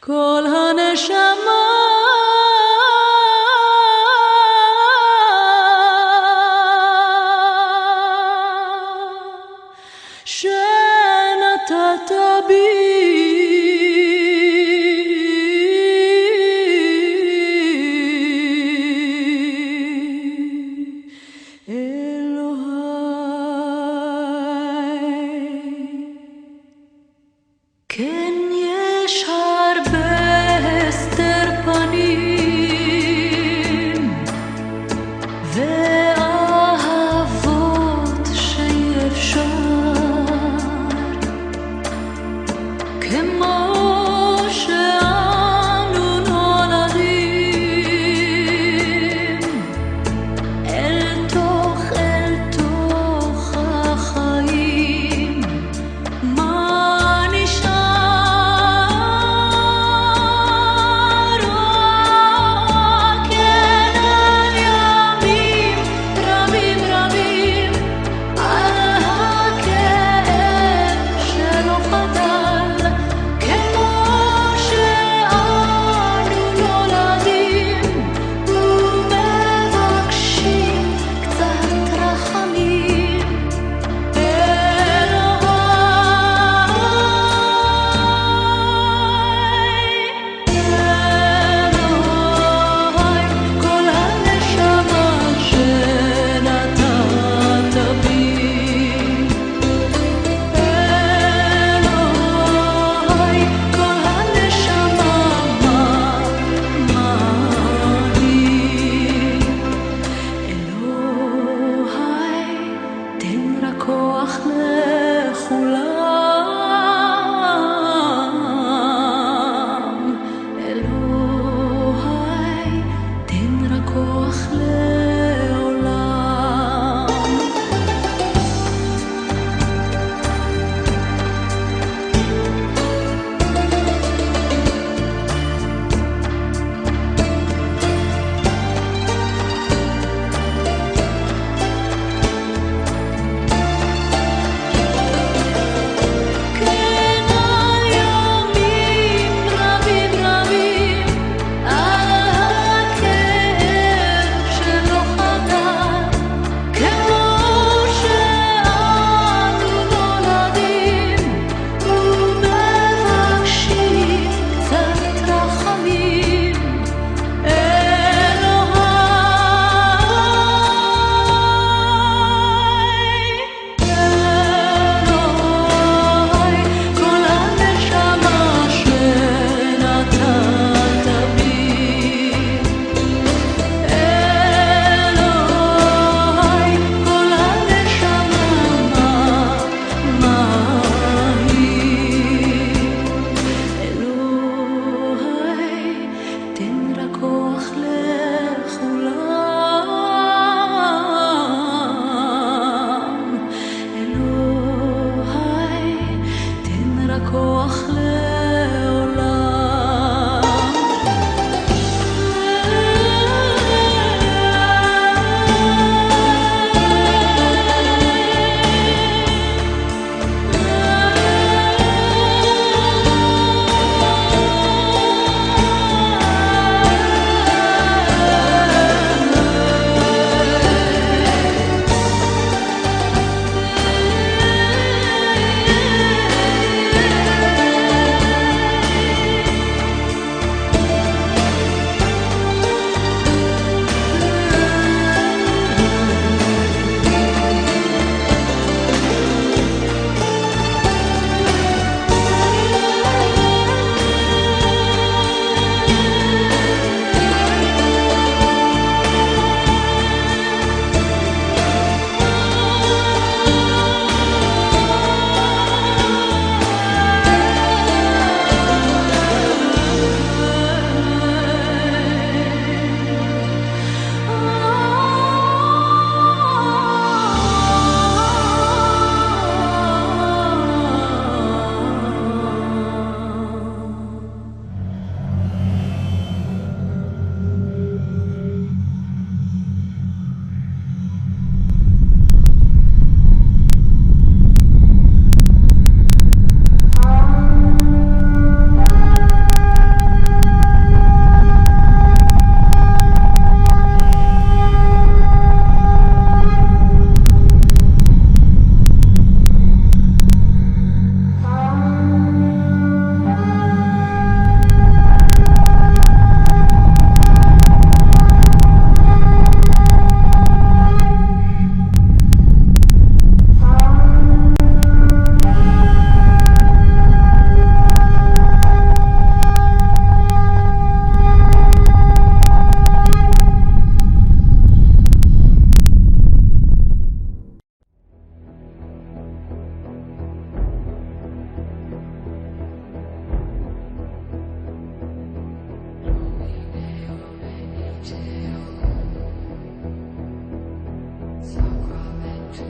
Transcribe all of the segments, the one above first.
כל הנשמה שנתת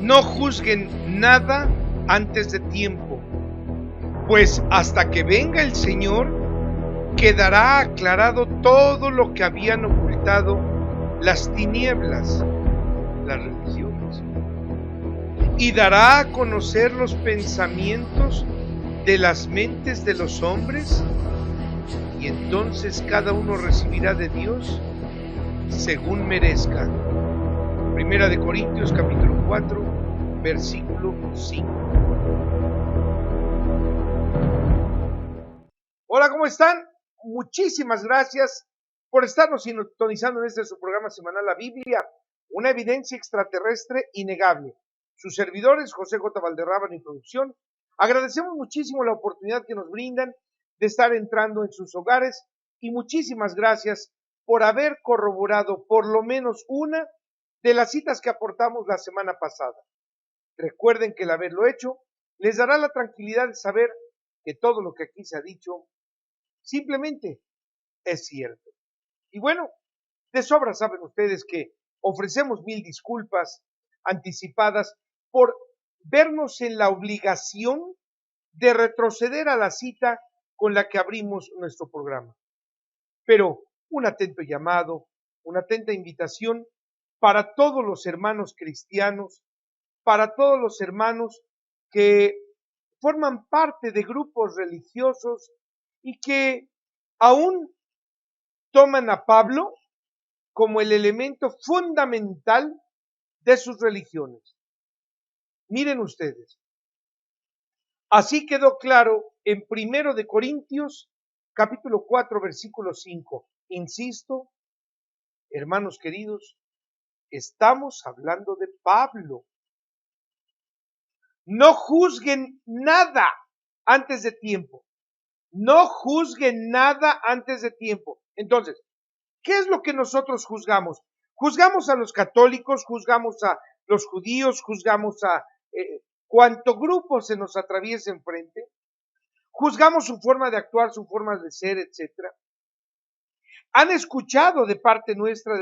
No juzguen nada antes de tiempo, pues hasta que venga el Señor quedará aclarado todo lo que habían ocultado las tinieblas, las religiones, y dará a conocer los pensamientos de las mentes de los hombres, y entonces cada uno recibirá de Dios según merezca. Primera de Corintios capítulo 4, versículo 5. Hola, ¿cómo están? Muchísimas gracias por estarnos sintonizando en este su programa semanal La Biblia, una evidencia extraterrestre innegable. Sus servidores, José J. Valderrábano y producción, agradecemos muchísimo la oportunidad que nos brindan de estar entrando en sus hogares y muchísimas gracias por haber corroborado por lo menos una de las citas que aportamos la semana pasada. Recuerden que el haberlo hecho les dará la tranquilidad de saber que todo lo que aquí se ha dicho simplemente es cierto. Y bueno, de sobra saben ustedes que ofrecemos mil disculpas anticipadas por vernos en la obligación de retroceder a la cita con la que abrimos nuestro programa. Pero un atento llamado, una atenta invitación para todos los hermanos cristianos, para todos los hermanos que forman parte de grupos religiosos y que aún toman a Pablo como el elemento fundamental de sus religiones. Miren ustedes, así quedó claro en 1 de Corintios, capítulo 4, versículo 5. Insisto, hermanos queridos, estamos hablando de Pablo. No juzguen nada antes de tiempo. No juzguen nada antes de tiempo. Entonces, ¿qué es lo que nosotros juzgamos? Juzgamos a los católicos, juzgamos a los judíos, juzgamos a cuánto grupo se nos atraviese enfrente, juzgamos su forma de actuar, su forma de ser, etc. Han escuchado de parte nuestra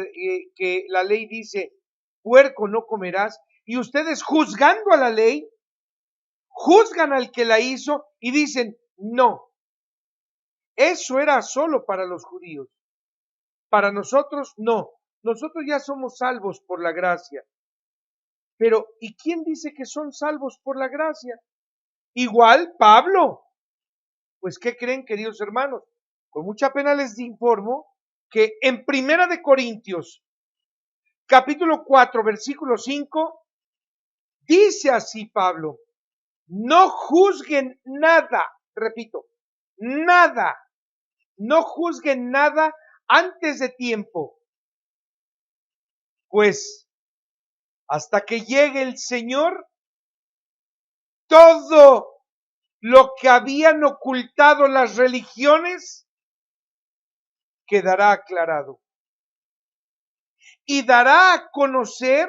que la ley dice, puerco no comerás, y ustedes juzgando a la ley, juzgan al que la hizo y dicen, no, eso era solo para los judíos. Para nosotros, no. Nosotros ya somos salvos por la gracia. Pero, ¿y quién dice que son salvos por la gracia? Igual Pablo. Pues, ¿qué creen, queridos hermanos? Con mucha pena les informo que en 1 de Corintios, capítulo 4, versículo 5, dice así Pablo, no juzguen nada, repito, nada, no juzguen nada antes de tiempo, pues hasta que llegue el Señor, todo lo que habían ocultado las religiones quedará aclarado y dará a conocer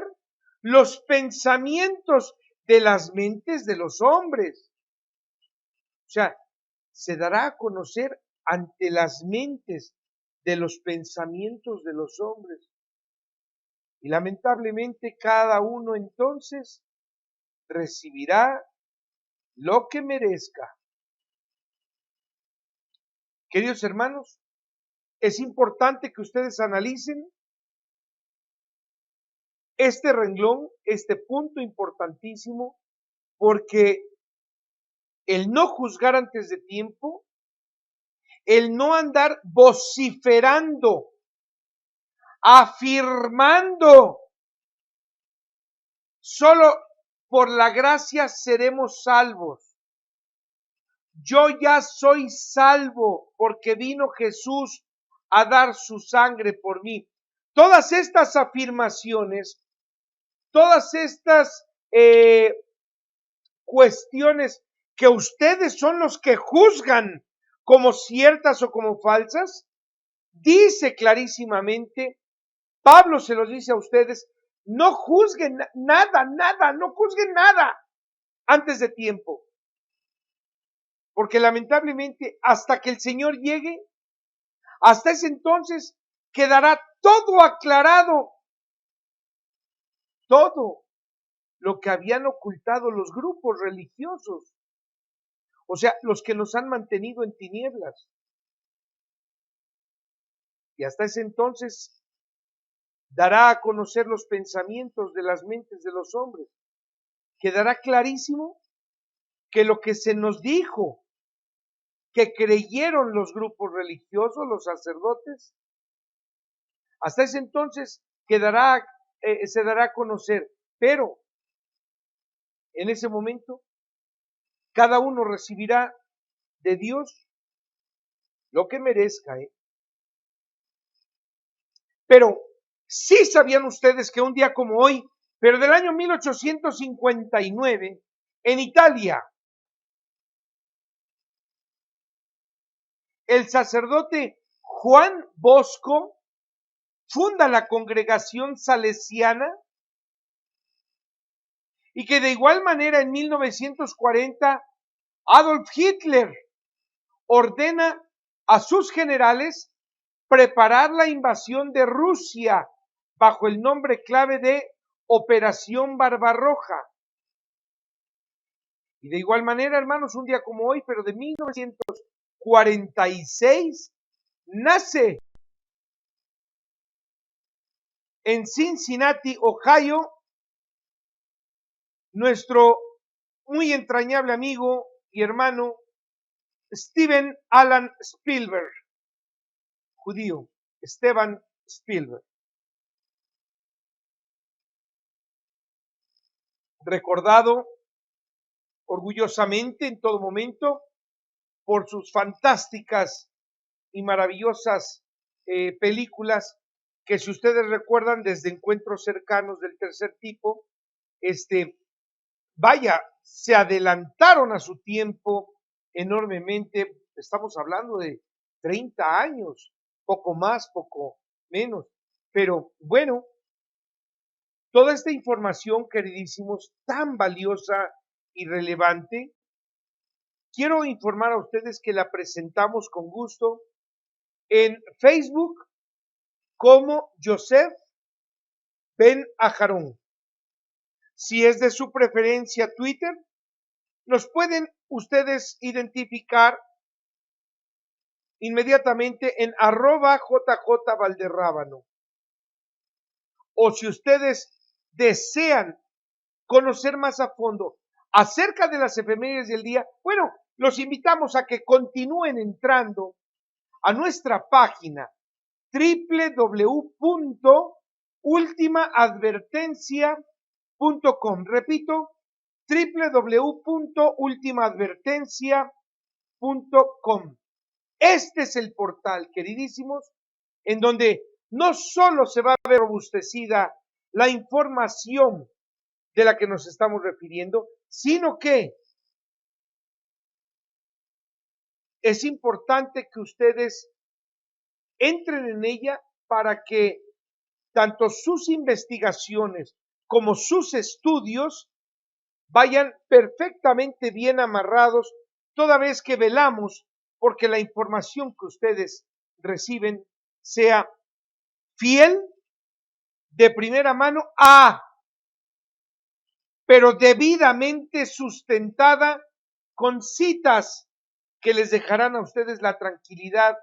los pensamientos de las mentes de los hombres. O sea, se dará a conocer ante las mentes de los pensamientos de los hombres. Y lamentablemente cada uno entonces recibirá lo que merezca. Queridos hermanos, es importante que ustedes analicen este renglón, este punto importantísimo, porque el no juzgar antes de tiempo, el no andar vociferando, afirmando, solo por la gracia seremos salvos. Yo ya soy salvo porque vino Jesús a dar su sangre por mí. Todas estas afirmaciones, todas estas cuestiones que ustedes son los que juzgan como ciertas o como falsas, dice clarísimamente, Pablo se los dice a ustedes, no juzguen nada, no juzguen nada antes de tiempo. Porque lamentablemente hasta que el Señor llegue, hasta ese entonces quedará todo aclarado. Todo. lo que habían ocultado los grupos religiosos, o sea, los que nos han mantenido en tinieblas. Y hasta ese entonces dará a conocer los pensamientos de las mentes de los hombres. Quedará clarísimo que lo que se nos dijo, que creyeron los grupos religiosos, los sacerdotes, hasta ese entonces se dará a conocer, pero en ese momento cada uno recibirá de Dios lo que merezca. Pero sí sabían ustedes que un día como hoy, pero del año 1859, en Italia, el sacerdote Juan Bosco funda la congregación salesiana, y que de igual manera en 1940 Adolf Hitler ordena a sus generales preparar la invasión de Rusia bajo el nombre clave de Operación Barbarroja. Y de igual manera, hermanos, un día como hoy, pero de 1946, nace en Cincinnati, Ohio, nuestro muy entrañable amigo y hermano Steven Alan Spielberg, judío, Steven Spielberg. Recordado orgullosamente en todo momento por sus fantásticas y maravillosas películas que, si ustedes recuerdan, desde Encuentros Cercanos del Tercer Tipo, se adelantaron a su tiempo enormemente. Estamos hablando de 30 años, poco más, poco menos, pero bueno, toda esta información, queridísimos, tan valiosa y relevante, quiero informar a ustedes que la presentamos con gusto en Facebook como Yosef Ben Aharón. Si es de su preferencia Twitter, nos pueden ustedes identificar inmediatamente en @JJ O si ustedes desean conocer más a fondo acerca de las efemérides del día, bueno, los invitamos a que continúen entrando a nuestra página www.ultimaadvertencia.com. Repito, www.ultimaadvertencia.com. Este es el portal, queridísimos, en donde no solo se va a ver robustecida la información de la que nos estamos refiriendo, sino que es importante que ustedes entren en ella para que tanto sus investigaciones como sus estudios vayan perfectamente bien amarrados, toda vez que velamos porque la información que ustedes reciben sea fiel, de primera mano, pero debidamente sustentada con citas que les dejarán a ustedes la tranquilidad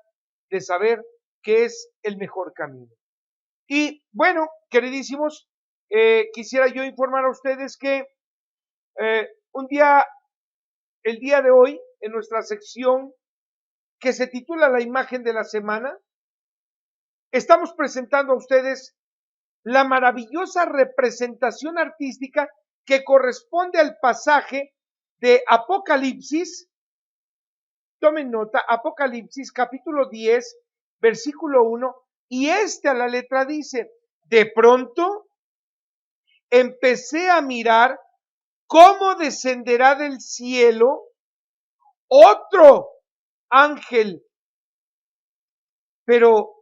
de saber que es el mejor camino. Y bueno, queridísimos, quisiera yo informar a ustedes que el día de hoy, en nuestra sección que se titula La imagen de la semana, estamos presentando a ustedes la maravillosa representación artística que corresponde al pasaje de Apocalipsis. Tomen nota, Apocalipsis capítulo 10, versículo 1, y a la letra dice: de pronto empecé a mirar cómo descenderá del cielo otro ángel, pero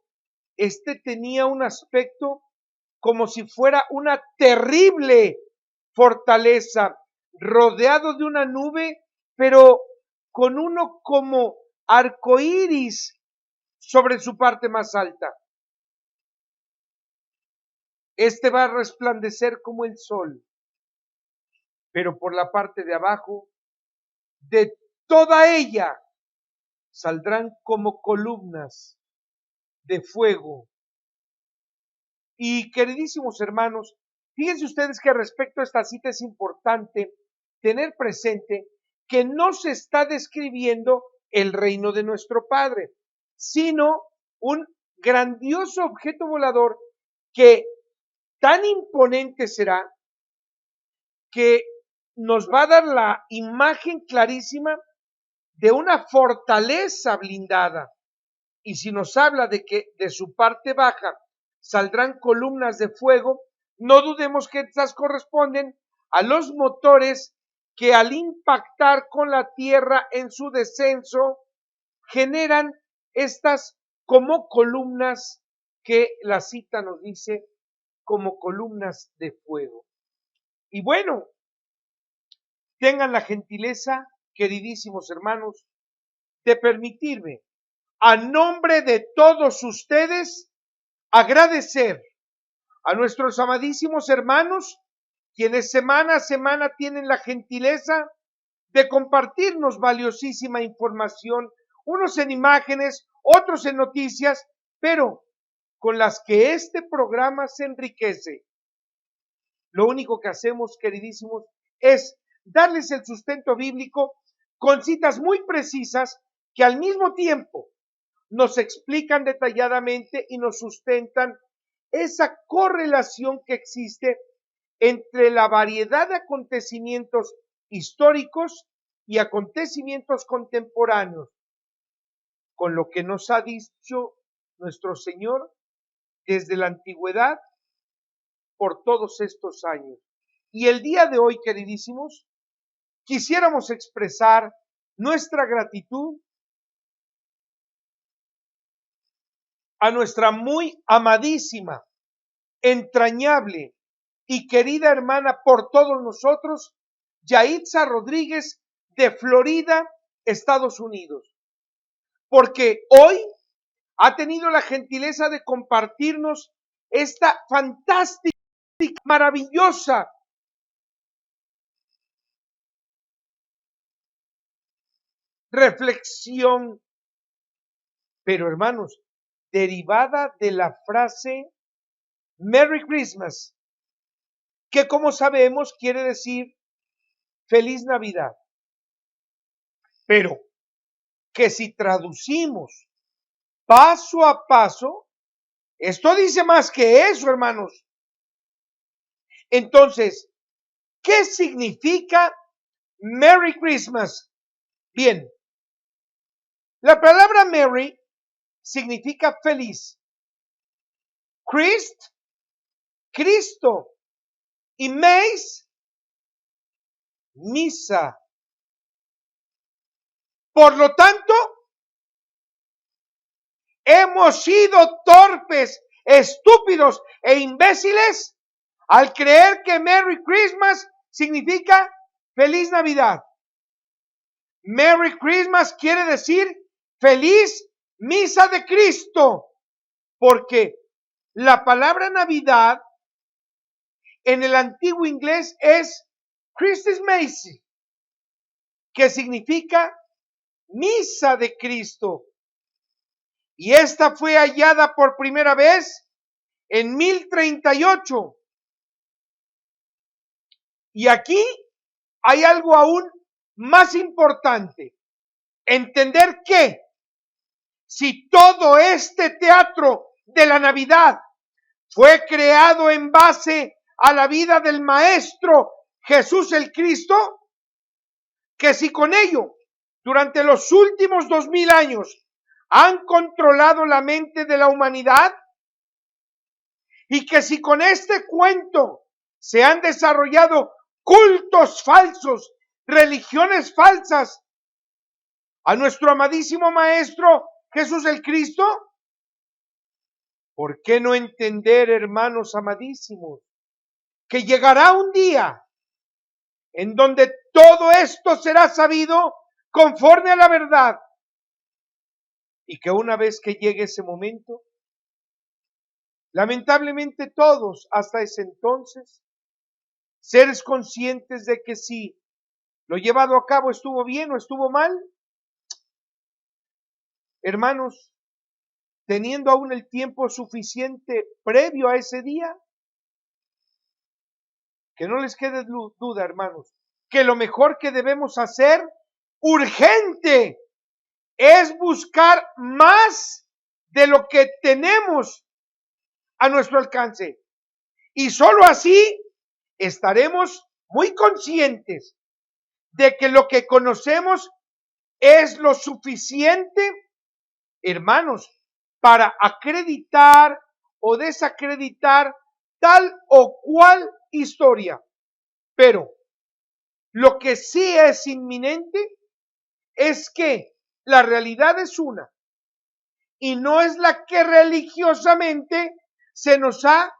tenía un aspecto como si fuera una terrible fortaleza, rodeado de una nube, pero con uno como arcoíris sobre su parte más alta. Va a resplandecer como el sol, pero por la parte de abajo, de toda ella saldrán como columnas de fuego. Y queridísimos hermanos, fíjense ustedes que respecto a esta cita es importante tener presente que no se está describiendo el reino de nuestro Padre, sino un grandioso objeto volador que tan imponente será que nos va a dar la imagen clarísima de una fortaleza blindada. Y si nos habla de que de su parte baja saldrán columnas de fuego, no dudemos que estas corresponden a los motores que al impactar con la tierra en su descenso generan estas como columnas que la cita nos dice como columnas de fuego. Y bueno, tengan la gentileza, queridísimos hermanos, de permitirme, a nombre de todos ustedes, agradecer a nuestros amadísimos hermanos, quienes semana a semana tienen la gentileza de compartirnos valiosísima información, unos en imágenes, otros en noticias, pero con las que este programa se enriquece. Lo único que hacemos, queridísimos, es darles el sustento bíblico con citas muy precisas que al mismo tiempo nos explican detalladamente y nos sustentan esa correlación que existe entre la variedad de acontecimientos históricos y acontecimientos contemporáneos, con lo que nos ha dicho nuestro Señor desde la antigüedad por todos estos años. Y el día de hoy, queridísimos, quisiéramos expresar nuestra gratitud a nuestra muy amadísima, entrañable y querida hermana por todos nosotros, Yaitza Rodríguez de Florida, Estados Unidos, porque hoy ha tenido la gentileza de compartirnos esta fantástica, maravillosa reflexión, pero hermanos, derivada de la frase Merry Christmas, que como sabemos quiere decir Feliz Navidad, pero que si traducimos paso a paso, esto dice más que eso, hermanos. Entonces, ¿qué significa Merry Christmas? Bien, la palabra Merry significa feliz. Cristo. Y Mace, misa. Por lo tanto, hemos sido torpes, estúpidos e imbéciles al creer que Merry Christmas significa Feliz Navidad. Merry Christmas quiere decir Feliz Misa de Cristo, porque la palabra Navidad en el antiguo inglés es Christmas, que significa Misa de Cristo. Y esta fue hallada por primera vez en 1038. Y aquí hay algo aún más importante. Entender que si todo este teatro de la Navidad fue creado en base a la vida del Maestro Jesús el Cristo, que si con ello, durante los últimos 2000 años, han controlado la mente de la humanidad, y que si con este cuento se han desarrollado cultos falsos, religiones falsas, a nuestro amadísimo Maestro Jesús el Cristo, ¿por qué no entender, hermanos amadísimos, que llegará un día en donde todo esto será sabido conforme a la verdad? Y que una vez que llegue ese momento, lamentablemente todos hasta ese entonces seres conscientes de que si lo llevado a cabo estuvo bien o estuvo mal. Hermanos, teniendo aún el tiempo suficiente previo a ese día, que no les quede duda, hermanos, que lo mejor que debemos hacer, urgente, es buscar más de lo que tenemos a nuestro alcance. Y sólo así estaremos muy conscientes de que lo que conocemos es lo suficiente, hermanos, para acreditar o desacreditar tal o cual historia. Pero lo que sí es inminente es que la realidad es una y no es la que religiosamente se nos ha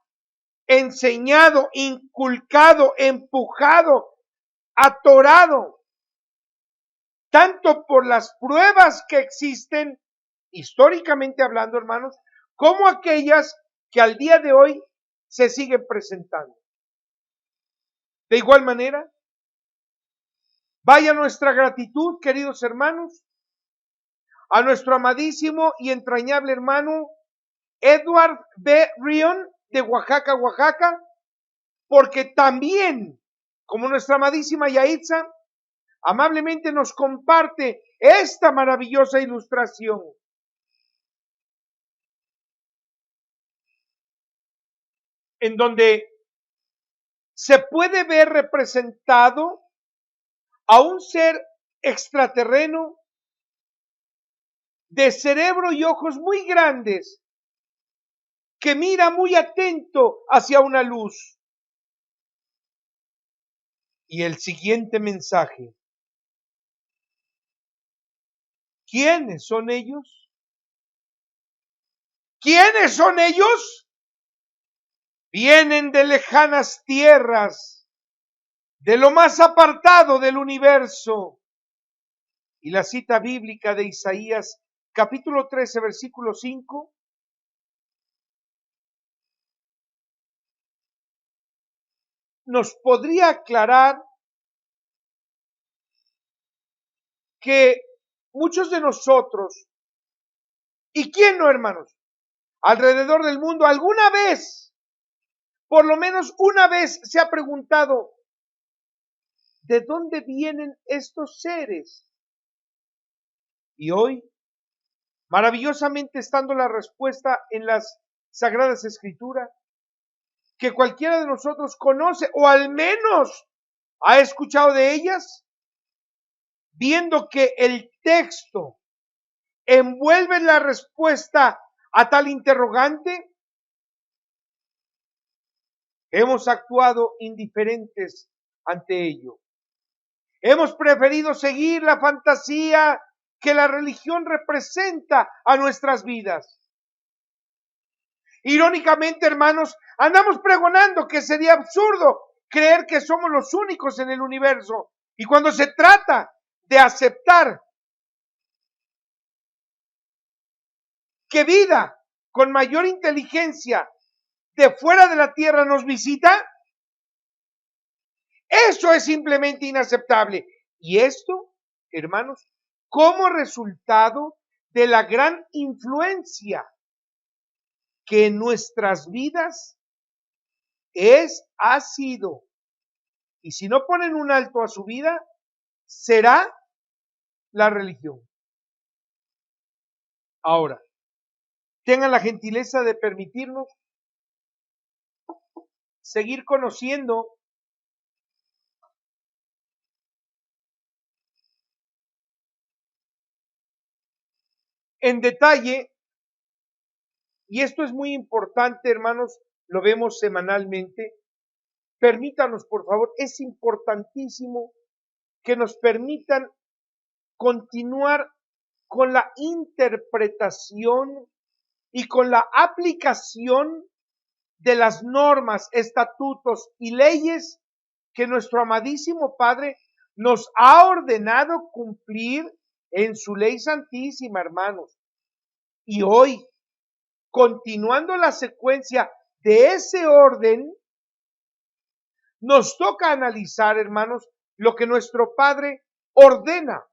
enseñado, inculcado, empujado, atorado, tanto por las pruebas que existen históricamente hablando, hermanos, como aquellas que al día de hoy se siguen presentando. De igual manera, vaya nuestra gratitud, queridos hermanos, a nuestro amadísimo y entrañable hermano Edward B. Rion de Oaxaca, Oaxaca, porque también, como nuestra amadísima Yaitza, amablemente nos comparte esta maravillosa ilustración. En donde se puede ver representado a un ser extraterreno de cerebro y ojos muy grandes, que mira muy atento hacia una luz. Y el siguiente mensaje: ¿quiénes son ellos? ¿Quiénes son ellos? Vienen de lejanas tierras, de lo más apartado del universo. Y la cita bíblica de Isaías, capítulo 13, versículo 5, nos podría aclarar que muchos de nosotros, ¿y quién no, hermanos? Alrededor del mundo, alguna vez, por lo menos una vez, se ha preguntado, ¿de dónde vienen estos seres? Y hoy, maravillosamente estando la respuesta en las Sagradas Escrituras, que cualquiera de nosotros conoce o al menos ha escuchado de ellas, viendo que el texto envuelve la respuesta a tal interrogante, hemos actuado indiferentes ante ello. Hemos preferido seguir la fantasía que la religión representa a nuestras vidas. Irónicamente, hermanos, andamos pregonando que sería absurdo creer que somos los únicos en el universo. Y cuando se trata de aceptar que vida con mayor inteligencia de fuera de la Tierra nos visita, eso es simplemente inaceptable. Y esto, hermanos, como resultado de la gran influencia que en nuestras vidas ha sido, y si no ponen un alto a su vida, será la religión. Ahora, tengan la gentileza de permitirnos seguir conociendo en detalle, y esto es muy importante, hermanos, lo vemos semanalmente. Permítanos, por favor, es importantísimo que nos permitan continuar con la interpretación y con la aplicación de las normas, estatutos y leyes que nuestro amadísimo Padre nos ha ordenado cumplir en su ley santísima, hermanos. Y hoy, continuando la secuencia de ese orden, nos toca analizar, hermanos, lo que nuestro Padre ordena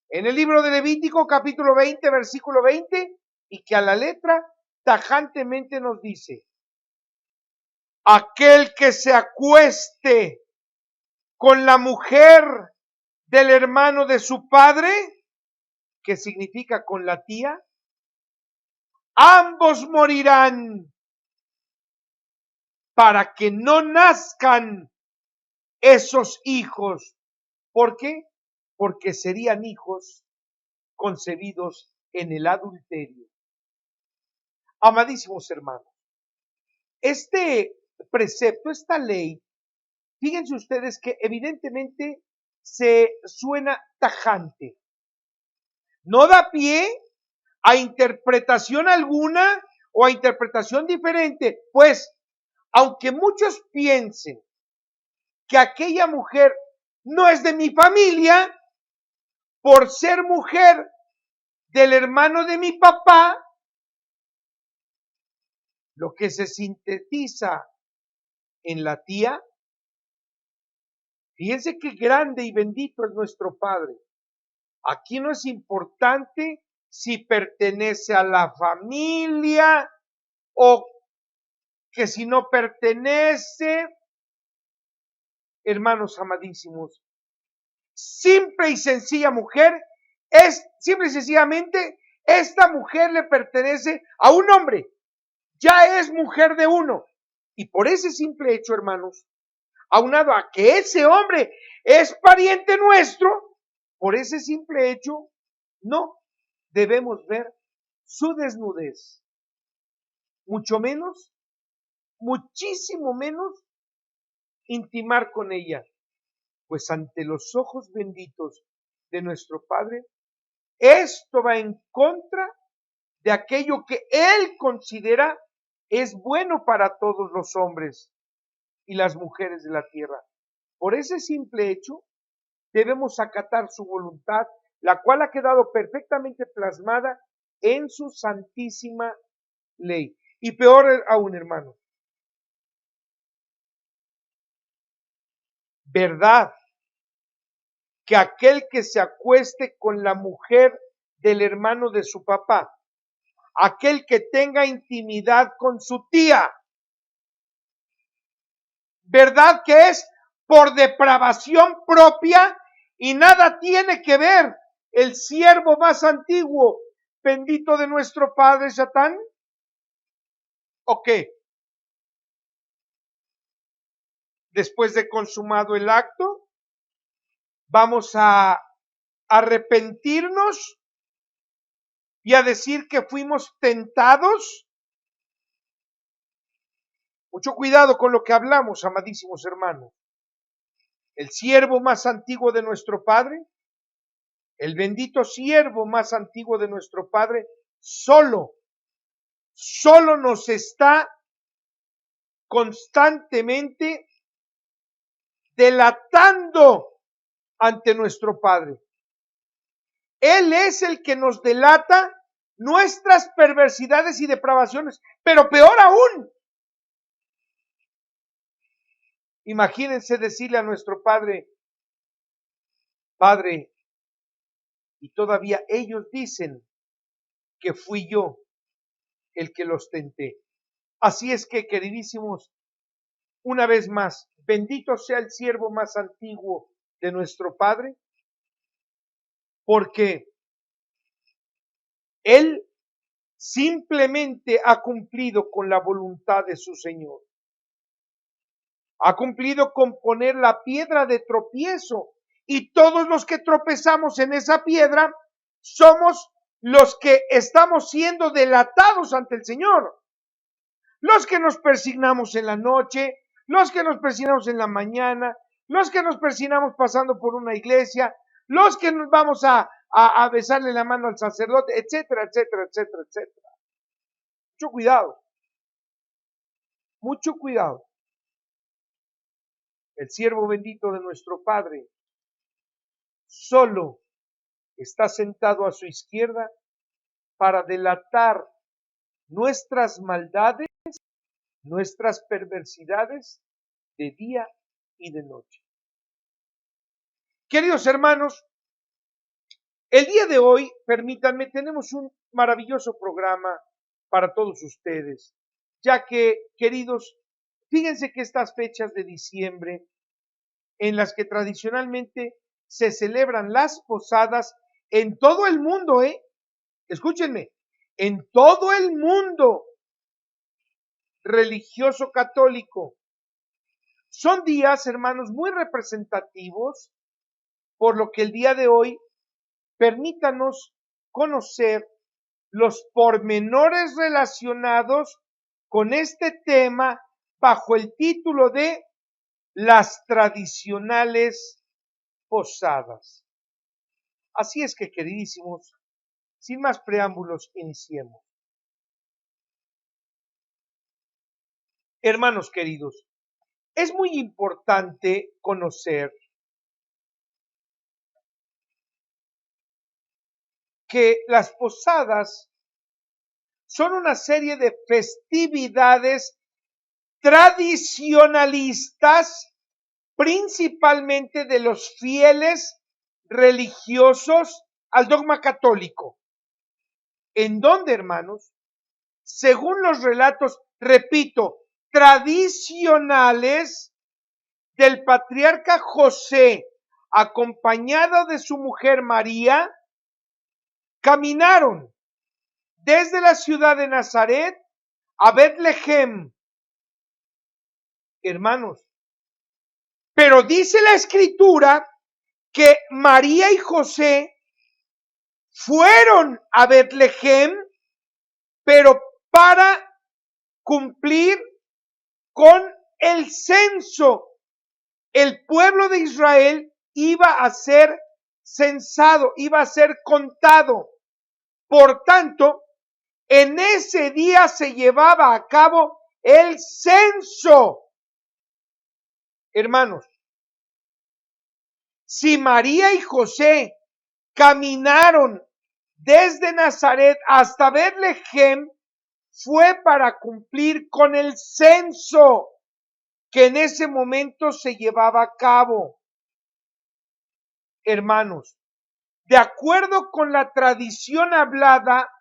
en el libro de Levítico, capítulo 20, versículo 20, y que a la letra tajantemente nos dice: aquel que se acueste con la mujer del hermano de su padre, que significa con la tía, ambos morirán para que no nazcan esos hijos. ¿Por qué? Porque serían hijos concebidos en el adulterio. Amadísimos hermanos, este precepto, esta ley, fíjense ustedes que evidentemente se suena tajante. No da pie a interpretación alguna o a interpretación diferente, pues aunque muchos piensen que aquella mujer no es de mi familia, por ser mujer del hermano de mi papá, lo que se sintetiza en la tía, fíjense qué grande y bendito es nuestro Padre. Aquí no es importante si pertenece a la familia o que si no pertenece. Hermanos amadísimos, simple y sencilla mujer, simple y sencillamente, esta mujer le pertenece a un hombre, ya es mujer de uno. Y por ese simple hecho, hermanos, aunado a que ese hombre es pariente nuestro, por ese simple hecho, no debemos ver su desnudez, mucho menos, muchísimo menos, intimar con ella, pues ante los ojos benditos de nuestro Padre, esto va en contra de aquello que Él considera es bueno para todos los hombres y las mujeres de la tierra. Por ese simple hecho, debemos acatar su voluntad, la cual ha quedado perfectamente plasmada en su santísima ley. Y peor aún, hermano, verdad que aquel que se acueste con la mujer del hermano de su papá, aquel que tenga intimidad con su tía, verdad que es por depravación propia y nada tiene que ver el siervo más antiguo, bendito de nuestro padre Satán. ¿O qué? Después de consumado el acto, vamos a arrepentirnos y a decir que fuimos tentados. Mucho cuidado con lo que hablamos, amadísimos hermanos. El siervo más antiguo de nuestro Padre, el bendito siervo más antiguo de nuestro Padre, solo nos está constantemente delatando ante nuestro Padre. Él es el que nos delata nuestras perversidades y depravaciones, pero peor aún, imagínense decirle a nuestro Padre: Padre, y todavía ellos dicen que fui yo el que los tenté. Así es que, queridísimos, una vez más, bendito sea el siervo más antiguo de nuestro Padre, porque Él simplemente ha cumplido con la voluntad de su Señor. Ha cumplido con poner la piedra de tropiezo, y todos los que tropezamos en esa piedra somos los que estamos siendo delatados ante el Señor. Los que nos persignamos en la noche, los que nos persignamos en la mañana, los que nos persignamos pasando por una iglesia, los que nos vamos a besarle la mano al sacerdote, etcétera, etcétera, etcétera, etcétera. Mucho cuidado, mucho cuidado. El siervo bendito de nuestro Padre solo está sentado a su izquierda para delatar nuestras maldades, nuestras perversidades de día y de noche. Queridos hermanos, el día de hoy, permítanme, tenemos un maravilloso programa para todos ustedes, ya que, queridos, fíjense que estas fechas de diciembre, en las que tradicionalmente se celebran las posadas en todo el mundo, escúchenme, en todo el mundo religioso católico, son días, hermanos, muy representativos, por lo que el día de hoy permítanos conocer los pormenores relacionados con este tema bajo el título de las tradicionales posadas. Así es que, queridísimos, sin más preámbulos, iniciemos. Hermanos queridos, es muy importante conocer que las posadas son una serie de festividades tradicionalistas, principalmente de los fieles religiosos al dogma católico, en donde, hermanos, según los relatos, repito, tradicionales del patriarca José, acompañado de su mujer María, caminaron desde la ciudad de Nazaret a Betlehem. Hermanos, pero dice la escritura que María y José fueron a Betlehem, pero para cumplir con el censo. El pueblo de Israel iba a ser censado, iba a ser contado. Por tanto, en ese día se llevaba a cabo el censo. Hermanos, si María y José caminaron desde Nazaret hasta Betlehem, fue para cumplir con el censo que en ese momento se llevaba a cabo. Hermanos, de acuerdo con la tradición hablada,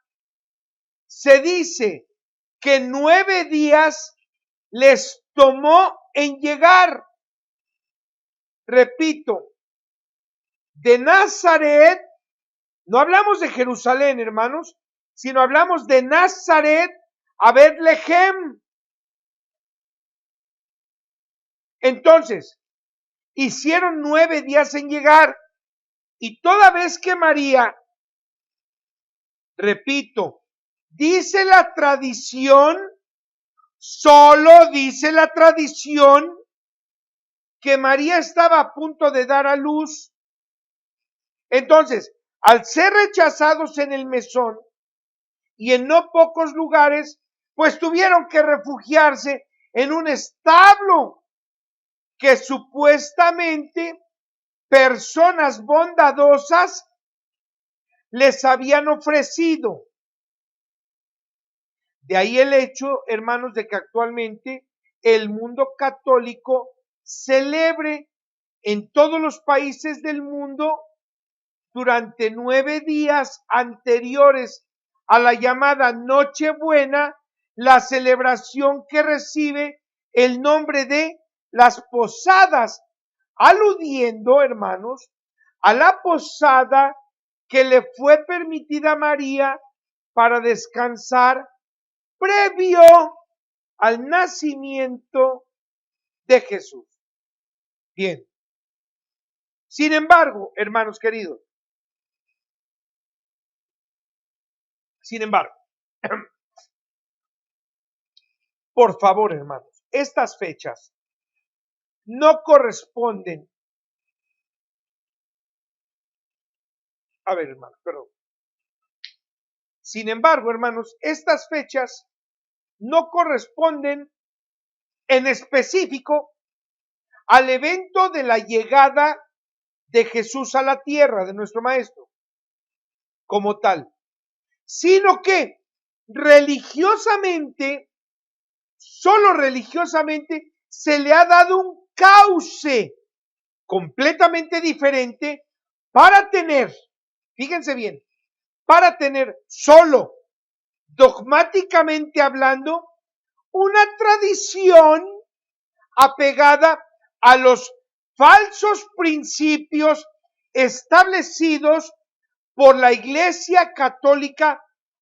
se dice que 9 días les tomó en llegar. Repito, de Nazaret, no hablamos de Jerusalén, hermanos, sino hablamos de Nazaret a Betlehem. Entonces, hicieron 9 días en llegar, y toda vez que María, repito, dice la tradición, solo dice la tradición, que María estaba a punto de dar a luz. Entonces, al ser rechazados en el mesón y en no pocos lugares, pues tuvieron que refugiarse en un establo que supuestamente personas bondadosas les habían ofrecido. De ahí el hecho, hermanos, de que actualmente el mundo católico celebre en todos los países del mundo durante 9 días anteriores a la llamada Nochebuena, la celebración que recibe el nombre de las posadas, aludiendo, hermanos, a la posada que le fue permitida a María para descansar previo al nacimiento de Jesús. Bien. Sin embargo, hermanos queridos, por favor, hermanos, estas fechas no corresponden. A ver, hermanos, perdón. Sin embargo, hermanos, estas fechas no corresponden en específico al evento de la llegada de Jesús a la tierra, de nuestro Maestro, como tal, sino que religiosamente, solo religiosamente, se le ha dado un cauce completamente diferente para tener, fíjense bien, para tener solo, dogmáticamente hablando, una tradición apegada a los falsos principios establecidos por la Iglesia Católica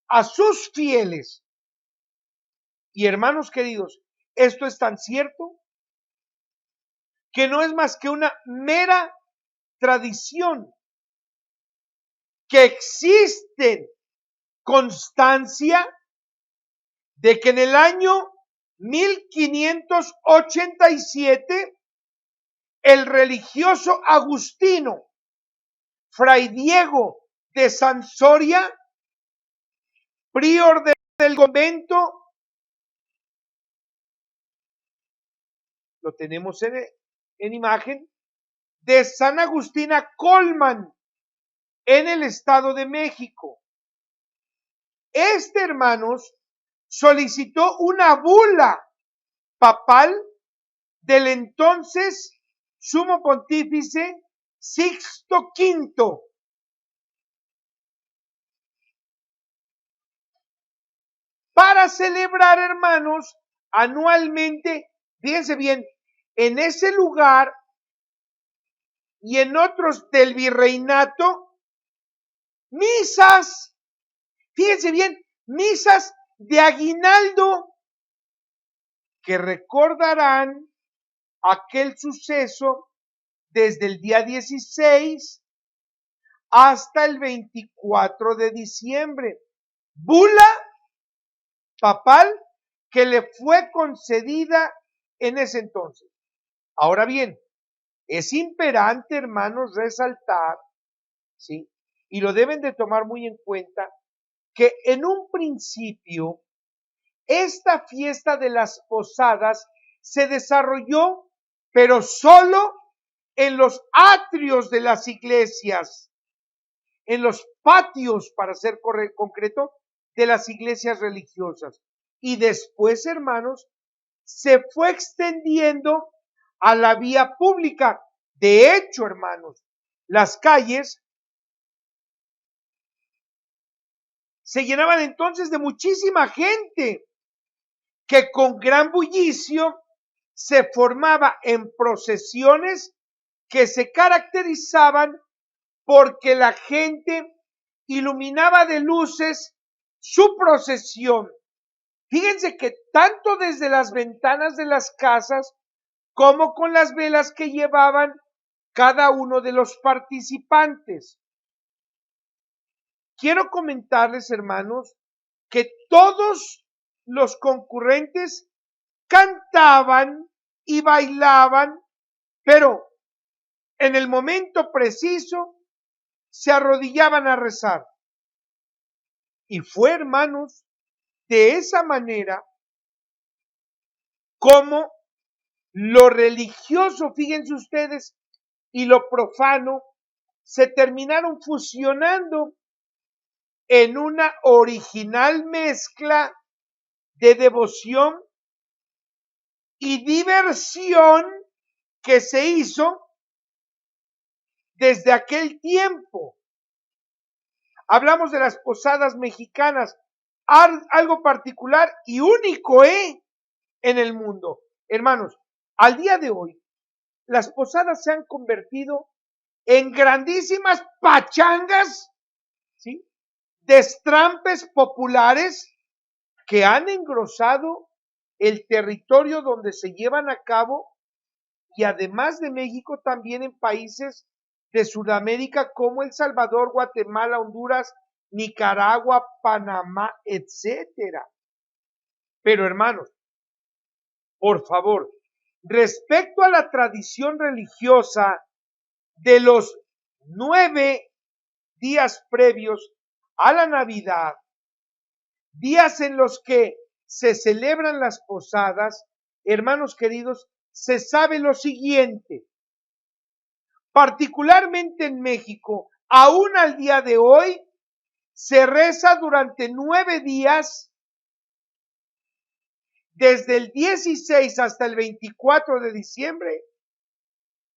a sus fieles. Y hermanos queridos, esto es tan cierto que no es más que una mera tradición, que existe constancia de que en el año 1587 el religioso agustino Fray Diego de Sansoria, prior del convento, lo tenemos en imagen, de San Agustina Colman, en el Estado de México. Hermanos, solicitó una bula papal del entonces sumo pontífice Sixto V, para celebrar, hermanos, anualmente, fíjense bien, en ese lugar y en otros del virreinato, misas, fíjense bien, misas de aguinaldo, que recordarán aquel suceso desde el día 16 hasta el 24 de diciembre. Bula papal que le fue concedida en ese entonces. Ahora bien, es imperante, hermanos, resaltar, ¿sí? Y lo deben de tomar muy en cuenta, que en un principio esta fiesta de las posadas se desarrolló, pero solo en los atrios de las iglesias, en los patios, para ser concreto, de las iglesias religiosas. Y después, hermanos, se fue extendiendo a la vía pública. De hecho, hermanos, las calles se llenaban entonces de muchísima gente que con gran bullicio se formaba en procesiones que se caracterizaban porque la gente iluminaba de luces su procesión. Fíjense que tanto desde las ventanas de las casas como con las velas que llevaban cada uno de los participantes. Quiero comentarles, hermanos, que todos los concurrentes cantaban y bailaban, pero en el momento preciso se arrodillaban a rezar. Y fue, hermanos, de esa manera como lo religioso, fíjense ustedes, y lo profano se terminaron fusionando en una original mezcla de devoción y diversión que se hizo desde aquel tiempo. Hablamos de las posadas mexicanas, algo particular y único en el mundo. Hermanos, al día de hoy, las posadas se han convertido en grandísimas pachangas, ¿sí?, destrampes populares que han engrosado el territorio donde se llevan a cabo, y además de México, también en países de Sudamérica como El Salvador, Guatemala, Honduras, Nicaragua, Panamá, etcétera. Pero hermanos, por favor, respecto a la tradición religiosa de los 9 días previos a la Navidad, días en los que se celebran las posadas, hermanos queridos, se sabe lo siguiente: particularmente en México, aún al día de hoy, se reza durante 9 días, desde el 16 hasta el 24 de diciembre,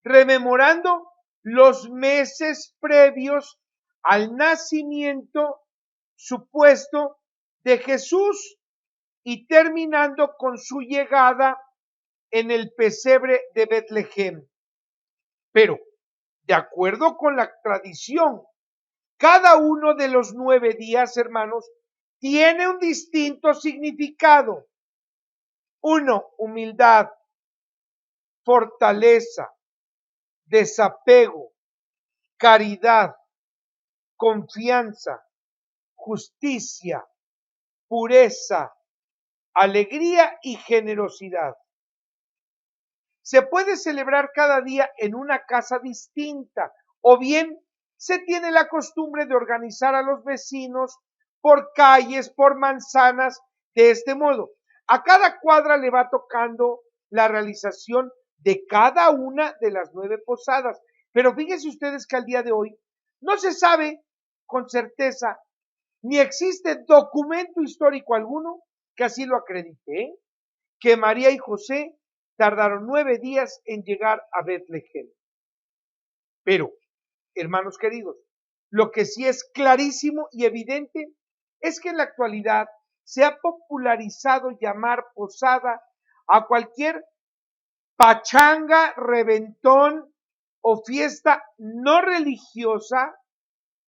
rememorando los meses previos al nacimiento supuesto de Jesús y terminando con su llegada en el pesebre de Betlehem. Pero, de acuerdo con la tradición, cada uno de los 9 días, hermanos, tiene un distinto significado. 1, humildad, fortaleza, desapego, caridad, confianza, justicia, pureza, alegría y generosidad. Se puede celebrar cada día en una casa distinta, o bien se tiene la costumbre de organizar a los vecinos por calles, por manzanas, de este modo. A cada cuadra le va tocando la realización de cada una de las 9 posadas. Pero fíjense ustedes que al día de hoy no se sabe con certeza, ni existe documento histórico alguno que así lo acredite, que María y José tardaron 9 días en llegar a Betlehem. Pero, hermanos queridos, lo que sí es clarísimo y evidente es que en la actualidad se ha popularizado llamar posada a cualquier pachanga, reventón o fiesta no religiosa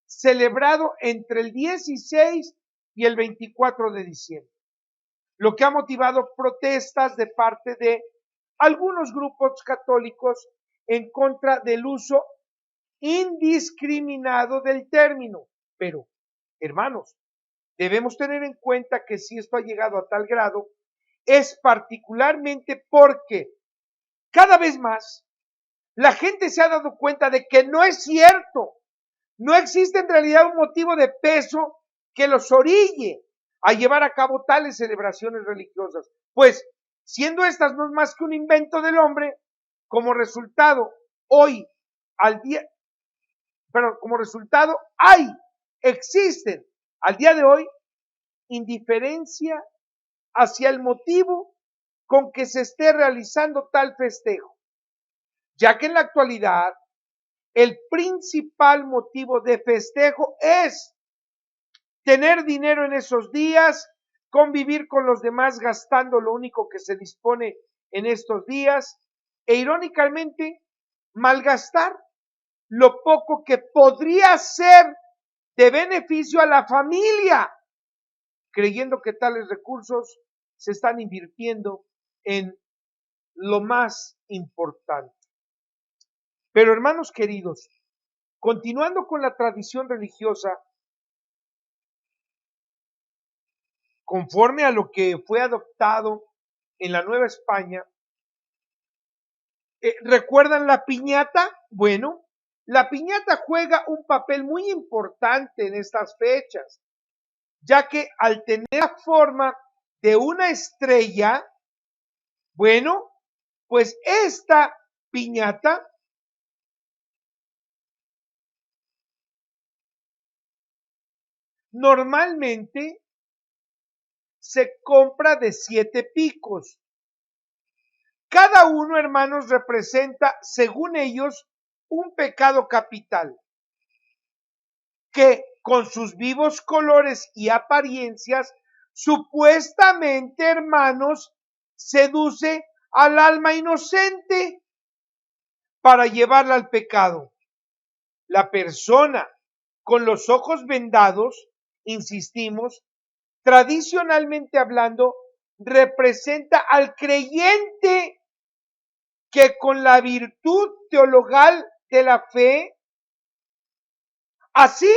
celebrado entre el 16 y el 24 de diciembre, lo que ha motivado protestas de parte de algunos grupos católicos en contra del uso indiscriminado del término. Pero, hermanos, debemos tener en cuenta que si esto ha llegado a tal grado, es particularmente porque cada vez más la gente se ha dado cuenta de que no es cierto, no existe en realidad un motivo de peso que los orille a llevar a cabo tales celebraciones religiosas, pues siendo estas no es más que un invento del hombre, como resultado existen al día de hoy indiferencia hacia el motivo con que se esté realizando tal festejo, ya que en la actualidad el principal motivo de festejo es tener dinero en esos días, convivir con los demás gastando lo único que se dispone en estos días e irónicamente malgastar lo poco que podría ser de beneficio a la familia, creyendo que tales recursos se están invirtiendo en lo más importante. Pero hermanos queridos, continuando con la tradición religiosa, conforme a lo que fue adoptado en la Nueva España, ¿recuerdan la piñata? Bueno, la piñata juega un papel muy importante en estas fechas, ya que al tener la forma de una estrella, bueno, pues esta piñata normalmente se compra de 7 picos. Cada uno, hermanos, representa, según ellos, un pecado capital, que con sus vivos colores y apariencias, supuestamente, hermanos, seduce al alma inocente para llevarla al pecado. La persona con los ojos vendados, insistimos, tradicionalmente hablando, representa al creyente que con la virtud teologal de la fe, así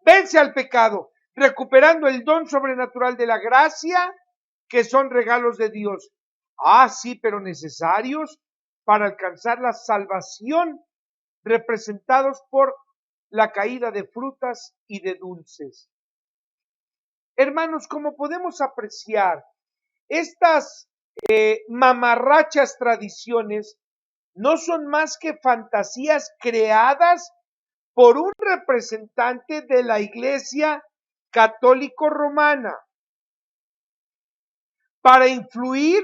vence al pecado, recuperando el don sobrenatural de la gracia, que son regalos de Dios. Sí, pero necesarios para alcanzar la salvación, representados por la caída de frutas y de dulces. Hermanos, como podemos apreciar, estas mamarrachas tradiciones no son más que fantasías creadas por un representante de la Iglesia católico romana para influir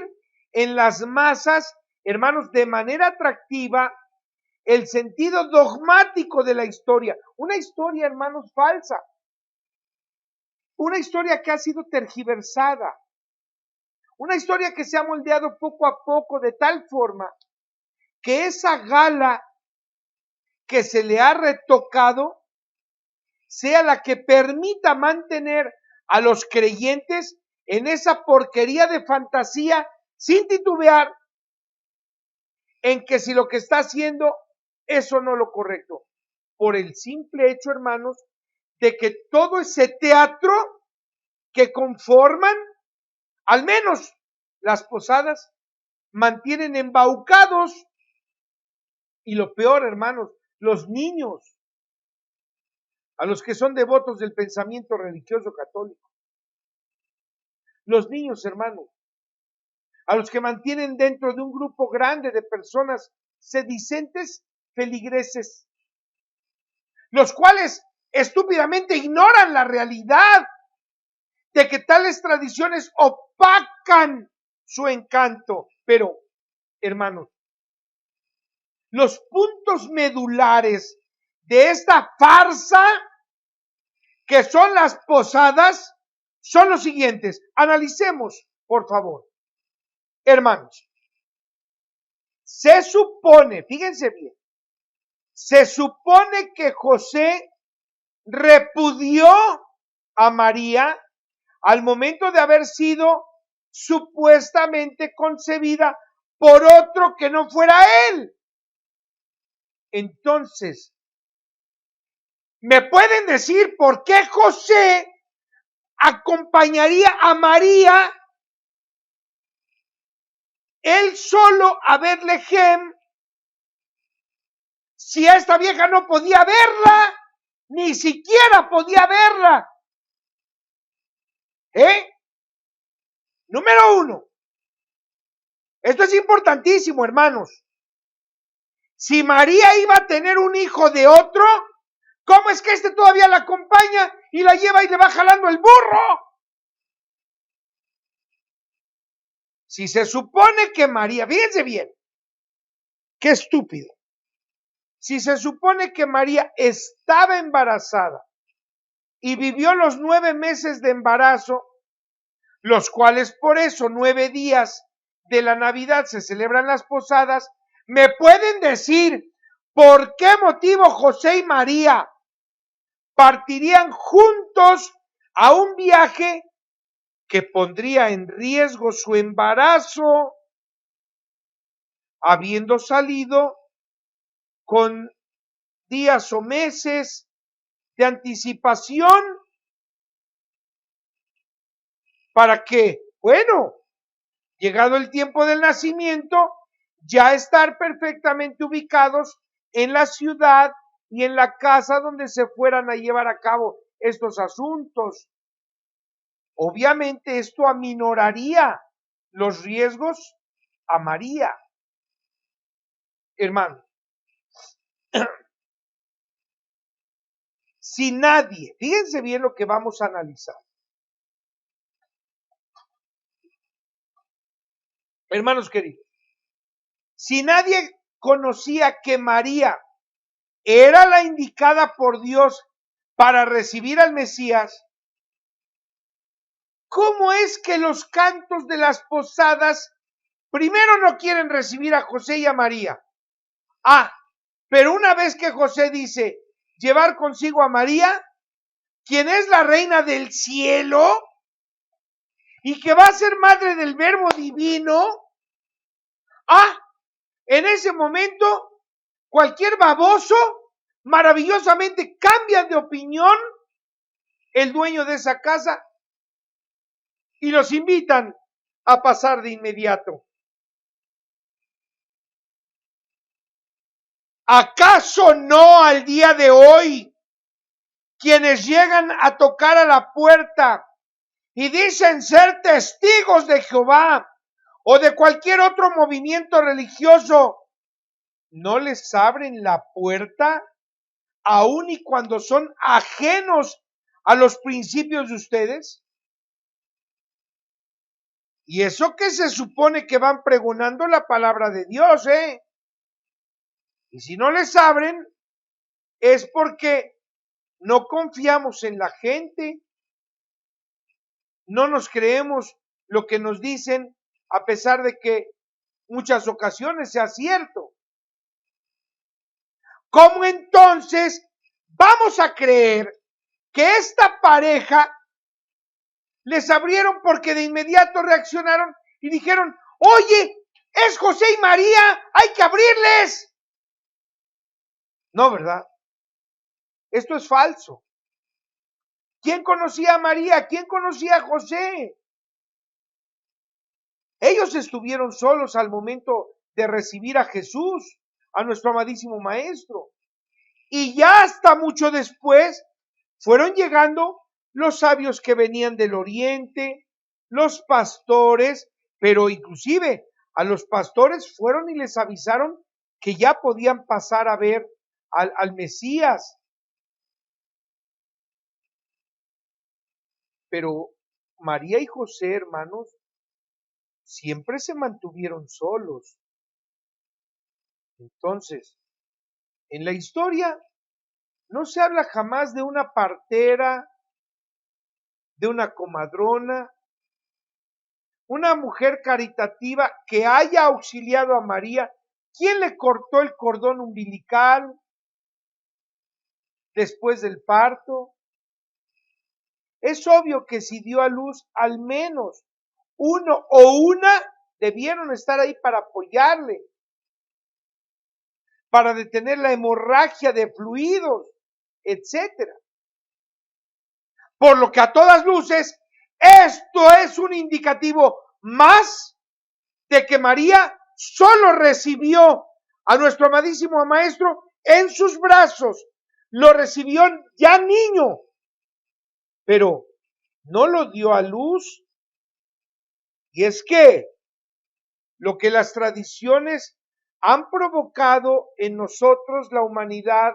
en las masas, hermanos, de manera atractiva el sentido dogmático de la historia. Una historia, hermanos, falsa. Una historia que ha sido tergiversada. Una historia que se ha moldeado poco a poco de tal forma que esa gala que se le ha retocado sea la que permita mantener a los creyentes en esa porquería de fantasía sin titubear en que si lo que está haciendo es o no lo correcto. Por el simple hecho, hermanos, de que todo ese teatro que conforman, al menos las posadas, mantienen embaucados. Y lo peor, hermanos, los niños, a los que son devotos del pensamiento religioso católico. Los niños, hermanos, a los que mantienen dentro de un grupo grande de personas sedicentes, feligreses, los cuales estúpidamente ignoran la realidad de que tales tradiciones opacan su encanto. Pero, hermanos, los puntos medulares de esta farsa que son las posadas son los siguientes. Analicemos, por favor. Hermanos, se supone, fíjense bien, se supone que José repudió a María al momento de haber sido supuestamente concebida por otro que no fuera él. Entonces, ¿me pueden decir por qué José acompañaría a María él solo a Betlehem si esta vieja no podía verla? Ni siquiera podía verla. Número uno. Esto es importantísimo, hermanos. Si María iba a tener un hijo de otro, ¿cómo es que este todavía la acompaña y la lleva y le va jalando el burro? Si se supone que María, fíjense bien, qué estúpido. Si se supone que María estaba embarazada y vivió los 9 meses de embarazo, los cuales por eso 9 días de la Navidad se celebran las posadas, ¿me pueden decir por qué motivo José y María partirían juntos a un viaje que pondría en riesgo su embarazo, habiendo salido con días o meses de anticipación? ¿Para qué? Bueno, llegado el tiempo del nacimiento, ya estar perfectamente ubicados en la ciudad y en la casa donde se fueran a llevar a cabo estos asuntos. Obviamente esto aminoraría los riesgos a María. Hermano, si nadie, fíjense bien lo que vamos a analizar. Hermanos queridos, si nadie conocía que María era la indicada por Dios para recibir al Mesías, ¿cómo es que los cantos de las posadas primero no quieren recibir a José y a María? Pero una vez que José dice llevar consigo a María, quien es la reina del cielo y que va a ser madre del Verbo divino, en ese momento cualquier baboso maravillosamente cambia de opinión el dueño de esa casa y los invitan a pasar de inmediato. ¿Acaso no al día de hoy quienes llegan a tocar a la puerta y dicen ser testigos de Jehová o de cualquier otro movimiento religioso, no les abren la puerta aun y cuando son ajenos a los principios de ustedes? Y eso que se supone que van pregonando la palabra de Dios, Y si no les abren, es porque no confiamos en la gente, no nos creemos lo que nos dicen, a pesar de que muchas ocasiones sea cierto. ¿Cómo entonces vamos a creer que esta pareja les abrieron porque de inmediato reaccionaron y dijeron, oye, es José y María, hay que abrirles? No, ¿verdad? Esto es falso. ¿Quién conocía a María? ¿Quién conocía a José? Ellos estuvieron solos al momento de recibir a Jesús, a nuestro amadísimo Maestro. Y ya hasta mucho después fueron llegando los sabios que venían del oriente, los pastores, pero inclusive a los pastores fueron y les avisaron que ya podían pasar a ver al Mesías. Pero María y José, hermanos, siempre se mantuvieron solos. Entonces, en la historia no se habla jamás de una partera, de una comadrona, una mujer caritativa que haya auxiliado a María. ¿Quién le cortó el cordón umbilical después del parto? Es obvio que si dio a luz, al menos uno o una debieron estar ahí para apoyarle, para detener la hemorragia de fluidos, etcétera. Por lo que a todas luces, esto es un indicativo más de que María solo recibió a nuestro amadísimo Maestro en sus brazos. Lo recibió ya niño, pero no lo dio a luz. Y es que lo que las tradiciones han provocado en nosotros, la humanidad,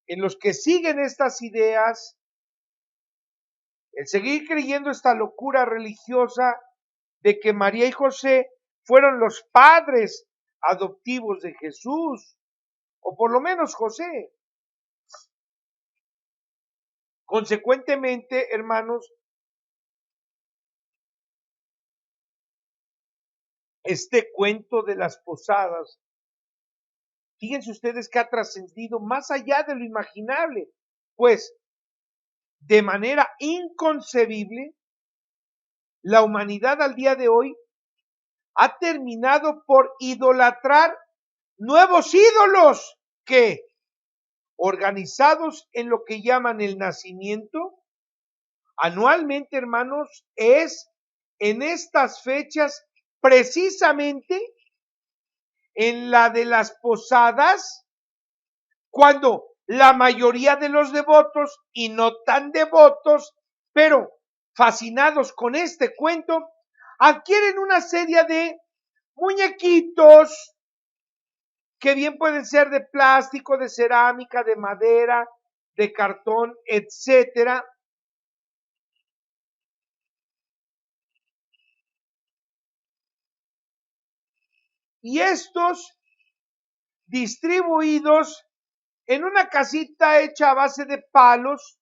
en los que siguen estas ideas, el seguir creyendo esta locura religiosa de que María y José fueron los padres adoptivos de Jesús, o por lo menos José. Consecuentemente, hermanos, este cuento de las posadas, fíjense ustedes que ha trascendido más allá de lo imaginable, pues de manera inconcebible, la humanidad al día de hoy ha terminado por idolatrar nuevos ídolos que, organizados en lo que llaman el nacimiento, anualmente, hermanos, es en estas fechas precisamente en la de las posadas, cuando la mayoría de los devotos y no tan devotos, pero fascinados con este cuento, adquieren una serie de muñequitos que bien pueden ser de plástico, de cerámica, de madera, de cartón, etcétera. Y estos distribuidos en una casita hecha a base de palos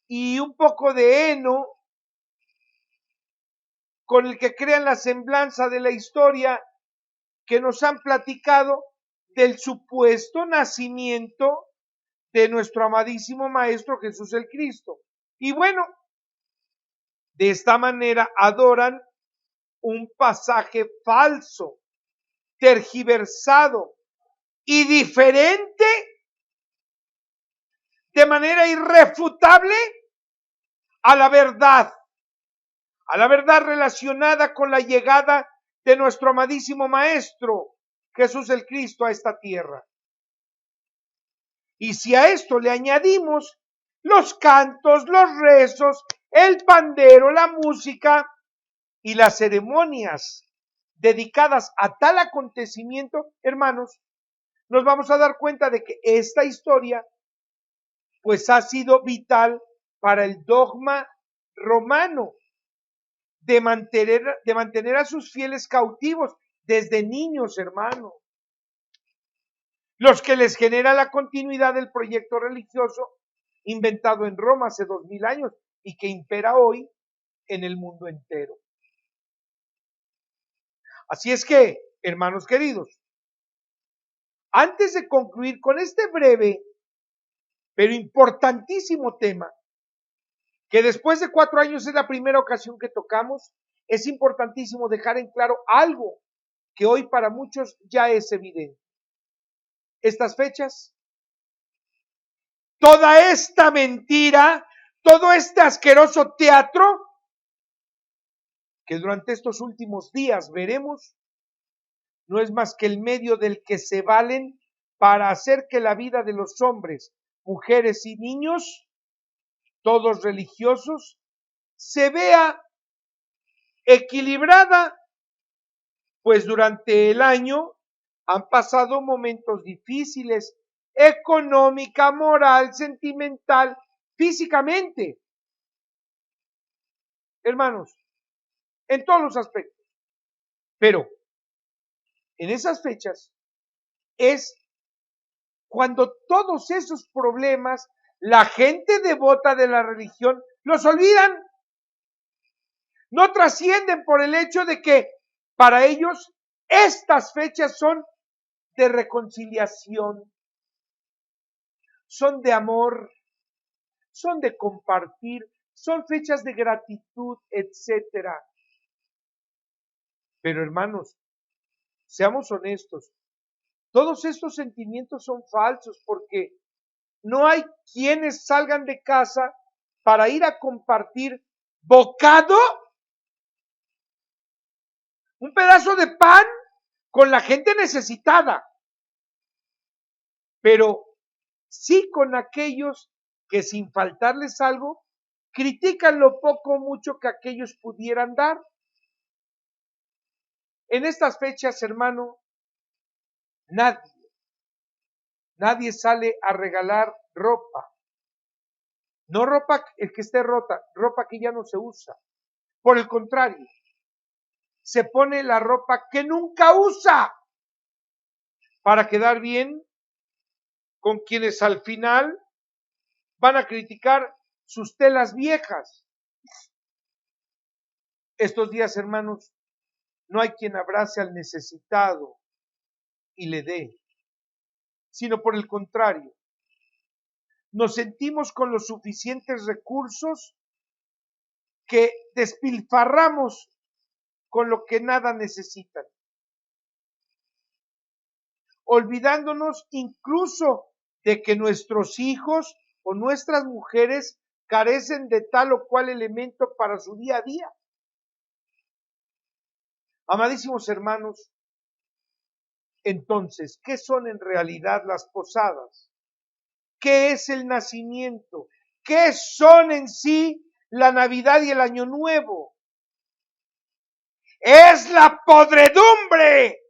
y un poco de heno, con el que crean la semblanza de la historia que nos han platicado del supuesto nacimiento de nuestro amadísimo Maestro Jesús el Cristo. Y bueno, de esta manera adoran un pasaje falso, tergiversado y diferente, de manera irrefutable, a la verdad relacionada con la llegada de nuestro amadísimo Maestro Jesús el Cristo a esta tierra. Y si a esto le añadimos los cantos, los rezos, el pandero, la música y las ceremonias dedicadas a tal acontecimiento, hermanos, nos vamos a dar cuenta de que esta historia pues ha sido vital para el dogma romano de mantener a sus fieles cautivos desde niños, hermano. los que les genera la continuidad del proyecto religioso inventado en Roma hace 2000 años y que impera hoy en el mundo entero. Así es que, hermanos queridos, antes de concluir con este breve pero importantísimo tema, que después de 4 años es la primera ocasión que tocamos, es importantísimo dejar en claro algo que hoy para muchos ya es evidente. Estas fechas, toda esta mentira, todo este asqueroso teatro que durante estos últimos días veremos, no es más que el medio del que se valen para hacer que la vida de los hombres, mujeres y niños, todos religiosos, se vea equilibrada, pues durante el año han pasado momentos difíciles, económica, moral, sentimental, físicamente. Hermanos, en todos los aspectos. Pero en esas fechas es cuando todos esos problemas, la gente devota de la religión los olvidan. No trascienden por el hecho de que para ellos estas fechas son de reconciliación, son de amor, son de compartir, son fechas de gratitud, etcétera. Pero hermanos, seamos honestos, todos estos sentimientos son falsos porque no hay quienes salgan de casa para ir a compartir bocado, un pedazo de pan con la gente necesitada, pero sí con aquellos que sin faltarles algo, critican lo poco o mucho que aquellos pudieran dar. En estas fechas, hermano, nadie sale a regalar ropa. No ropa que esté rota, ropa que ya no se usa. Por el contrario, se pone la ropa que nunca usa para quedar bien con quienes al final van a criticar sus telas viejas. Estos días, hermanos, no hay quien abrace al necesitado y le dé, sino por el contrario, nos sentimos con los suficientes recursos que despilfarramos con lo que nada necesitan, olvidándonos incluso de que nuestros hijos o nuestras mujeres carecen de tal o cual elemento para su día a día. Amadísimos hermanos, entonces, ¿qué son en realidad las posadas? ¿Qué es el nacimiento? ¿Qué son en sí la Navidad y el Año Nuevo? Es la podredumbre,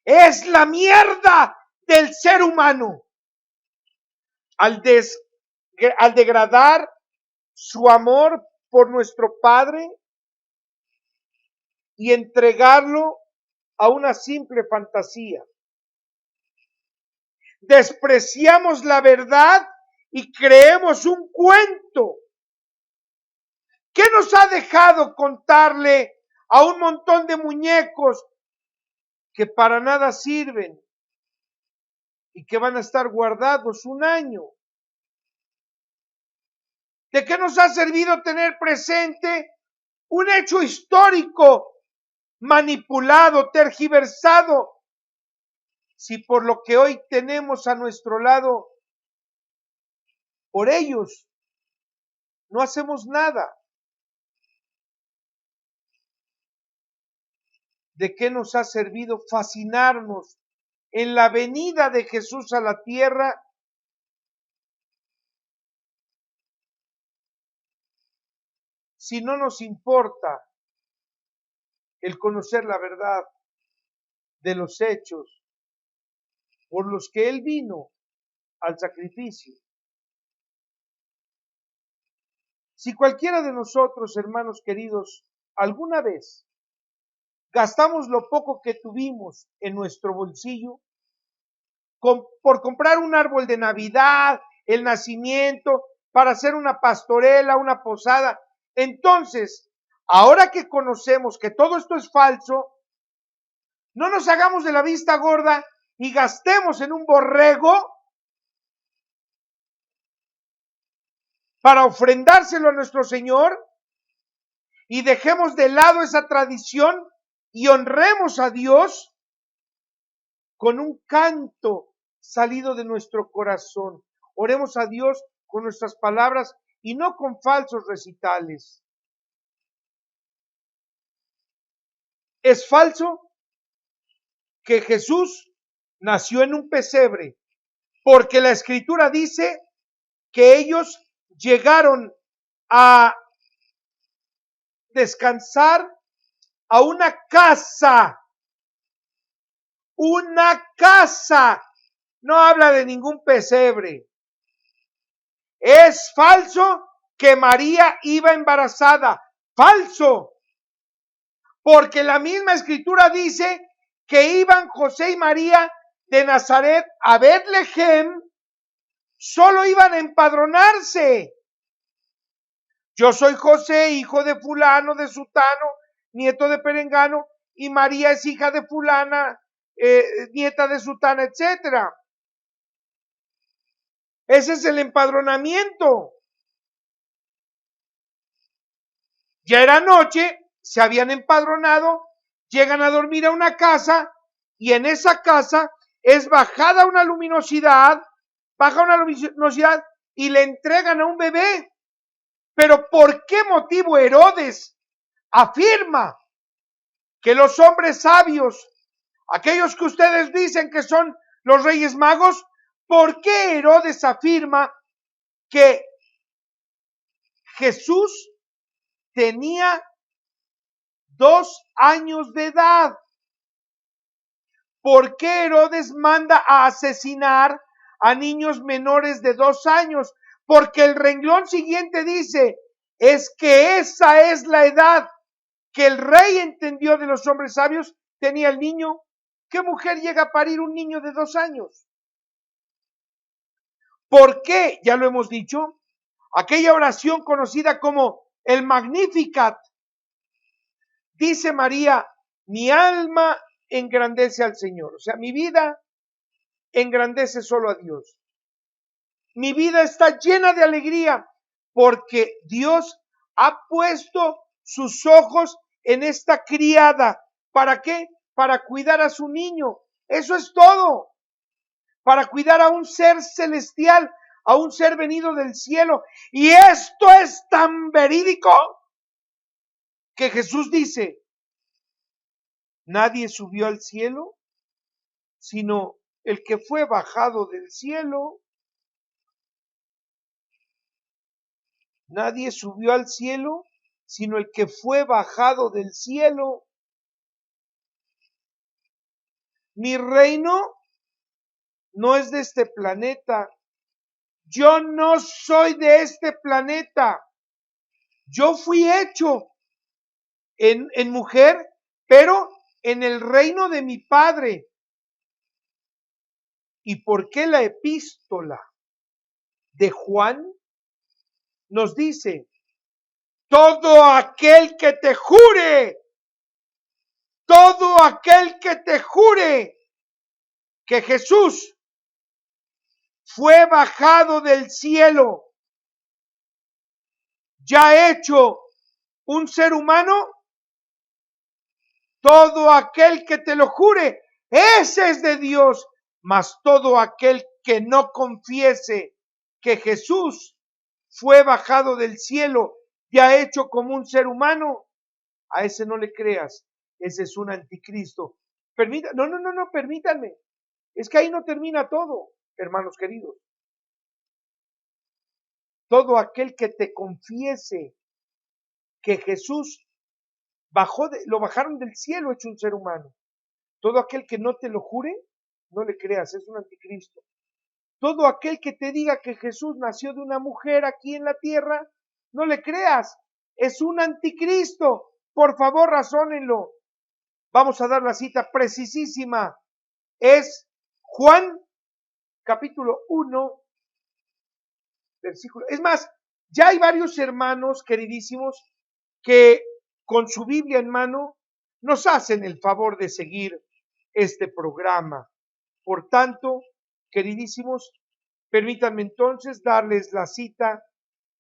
es la mierda del ser humano. Al degradar su amor por nuestro Padre y entregarlo a una simple fantasía. Despreciamos la verdad y creemos un cuento. ¿Qué nos ha dejado contarle a un montón de muñecos que para nada sirven y que van a estar guardados un año? ¿De qué nos ha servido tener presente un hecho histórico manipulado, tergiversado, si por lo que hoy tenemos a nuestro lado, por ellos no hacemos nada? ¿De qué nos ha servido fascinarnos en la venida de Jesús a la tierra si no nos importa el conocer la verdad de los hechos por los que Él vino al sacrificio? Si cualquiera de nosotros, hermanos queridos, alguna vez gastamos lo poco que tuvimos en nuestro bolsillo, por comprar un árbol de Navidad, el nacimiento, para hacer una pastorela, una posada. Entonces, ahora que conocemos que todo esto es falso, no nos hagamos de la vista gorda y gastemos en un borrego para ofrendárselo a nuestro Señor y dejemos de lado esa tradición y honremos a Dios con un canto salido de nuestro corazón. Oremos a Dios con nuestras palabras y no con falsos recitales. Es falso que Jesús nació en un pesebre, porque la Escritura dice que ellos llegaron a descansar a una casa, no habla de ningún pesebre. Es falso que María iba embarazada, falso, porque la misma Escritura dice que iban José y María de Nazaret a Betlehem, solo iban a empadronarse. Yo soy José, hijo de fulano, de sutano, nieto de perengano, y María es hija de fulana, nieta de sutana, etcétera. Ese es el empadronamiento. Ya era noche, se habían empadronado, llegan a dormir a una casa y en esa casa es bajada una luminosidad, y le entregan a un bebé. Pero ¿por qué motivo Herodes afirma que los hombres sabios, aquellos que ustedes dicen que son los Reyes Magos, por qué Herodes afirma que Jesús tenía 2 años de edad? ¿Por qué Herodes manda a asesinar a niños menores de 2 años? Porque el renglón siguiente dice, es que esa es la edad que el rey entendió de los hombres sabios, tenía el niño. ¿Qué mujer llega a parir un niño de 2 años? ¿Por qué? Ya lo hemos dicho, aquella oración conocida como el Magnificat, dice María, mi alma engrandece al Señor. O sea, mi vida engrandece solo a Dios. Mi vida está llena de alegría porque Dios ha puesto sus ojos en esta criada. ¿Para qué? Para cuidar a su niño. Eso es todo. Para cuidar a un ser celestial, a un ser venido del cielo. Y esto es tan verídico que Jesús dice, nadie subió al cielo, sino el que fue bajado del cielo. Nadie subió al cielo, sino el que fue bajado del cielo. Mi reino no es de este planeta. Yo no soy de este planeta. Yo fui hecho en mujer, pero en el reino de mi Padre. ¿Y por qué la epístola de Juan nos dice, todo aquel que te jure que Jesús fue bajado del cielo, ya hecho un ser humano, todo aquel que te lo jure, ese es de Dios, mas todo aquel que no confiese que Jesús fue bajado del cielo, ya hecho como un ser humano, a ese no le creas, ese es un anticristo. No, permítanme, es que ahí no termina todo, hermanos queridos. Todo aquel que te confiese que Jesús lo bajaron del cielo hecho un ser humano. Todo aquel que no te lo jure, no le creas, es un anticristo. Todo aquel que te diga que Jesús nació de una mujer aquí en la tierra, no le creas, es un anticristo. Por favor, razónenlo. Vamos a dar la cita precisísima. Es Juan capítulo 1, versículo. Es más, ya hay varios hermanos queridísimos que con su Biblia en mano nos hacen el favor de seguir este programa. Por tanto, queridísimos, permítanme entonces darles la cita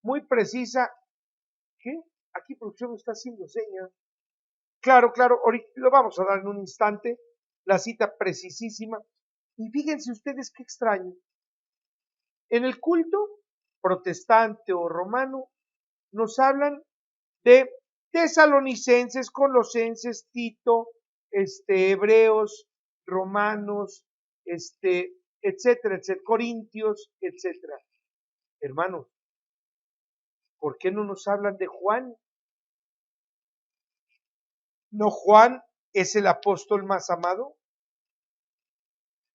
muy precisa. ¿Qué? Aquí producción está haciendo seña. Claro, ahorita lo vamos a dar en un instante, la cita precisísima. Y fíjense ustedes qué extraño. En el culto protestante o romano nos hablan de tesalonicenses, colosenses, Tito, hebreos, romanos, etcétera, corintios, etcétera. Hermanos, ¿por qué no nos hablan de Juan? ¿No Juan es el apóstol más amado?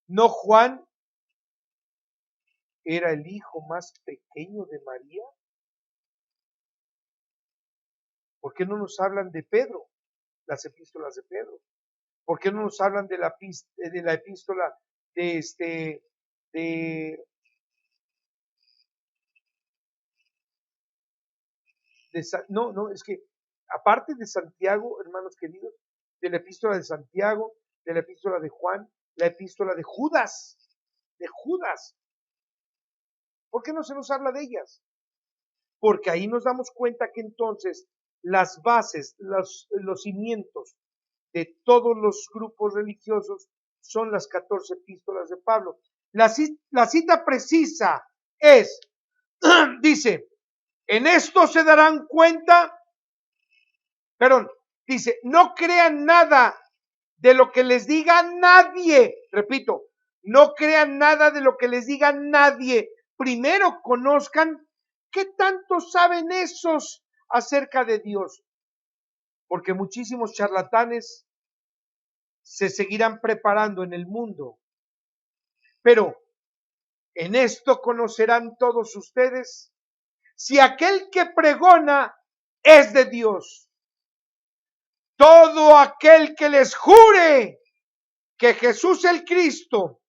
¿No Juan era el hijo más pequeño de María? ¿Por qué no nos hablan de Pedro, las epístolas de Pedro? ¿Por qué no nos hablan de la epístola de no, es que aparte de Santiago, hermanos queridos, de la epístola de Santiago, de la epístola de Juan, la epístola de Judas, ¿por qué no se nos habla de ellas? Porque ahí nos damos cuenta que entonces las bases, los cimientos de todos los grupos religiosos son las 14 epístolas de Pablo. La cita precisa es, dice, en esto se darán cuenta, dice, no crean nada de lo que les diga nadie, repito, no crean nada de lo que les diga nadie, primero conozcan qué tanto saben esos acerca de Dios, porque muchísimos charlatanes se seguirán preparando en el mundo, pero en esto conocerán todos ustedes si aquel que pregona es de Dios. Todo aquel que les jure que Jesús el Cristo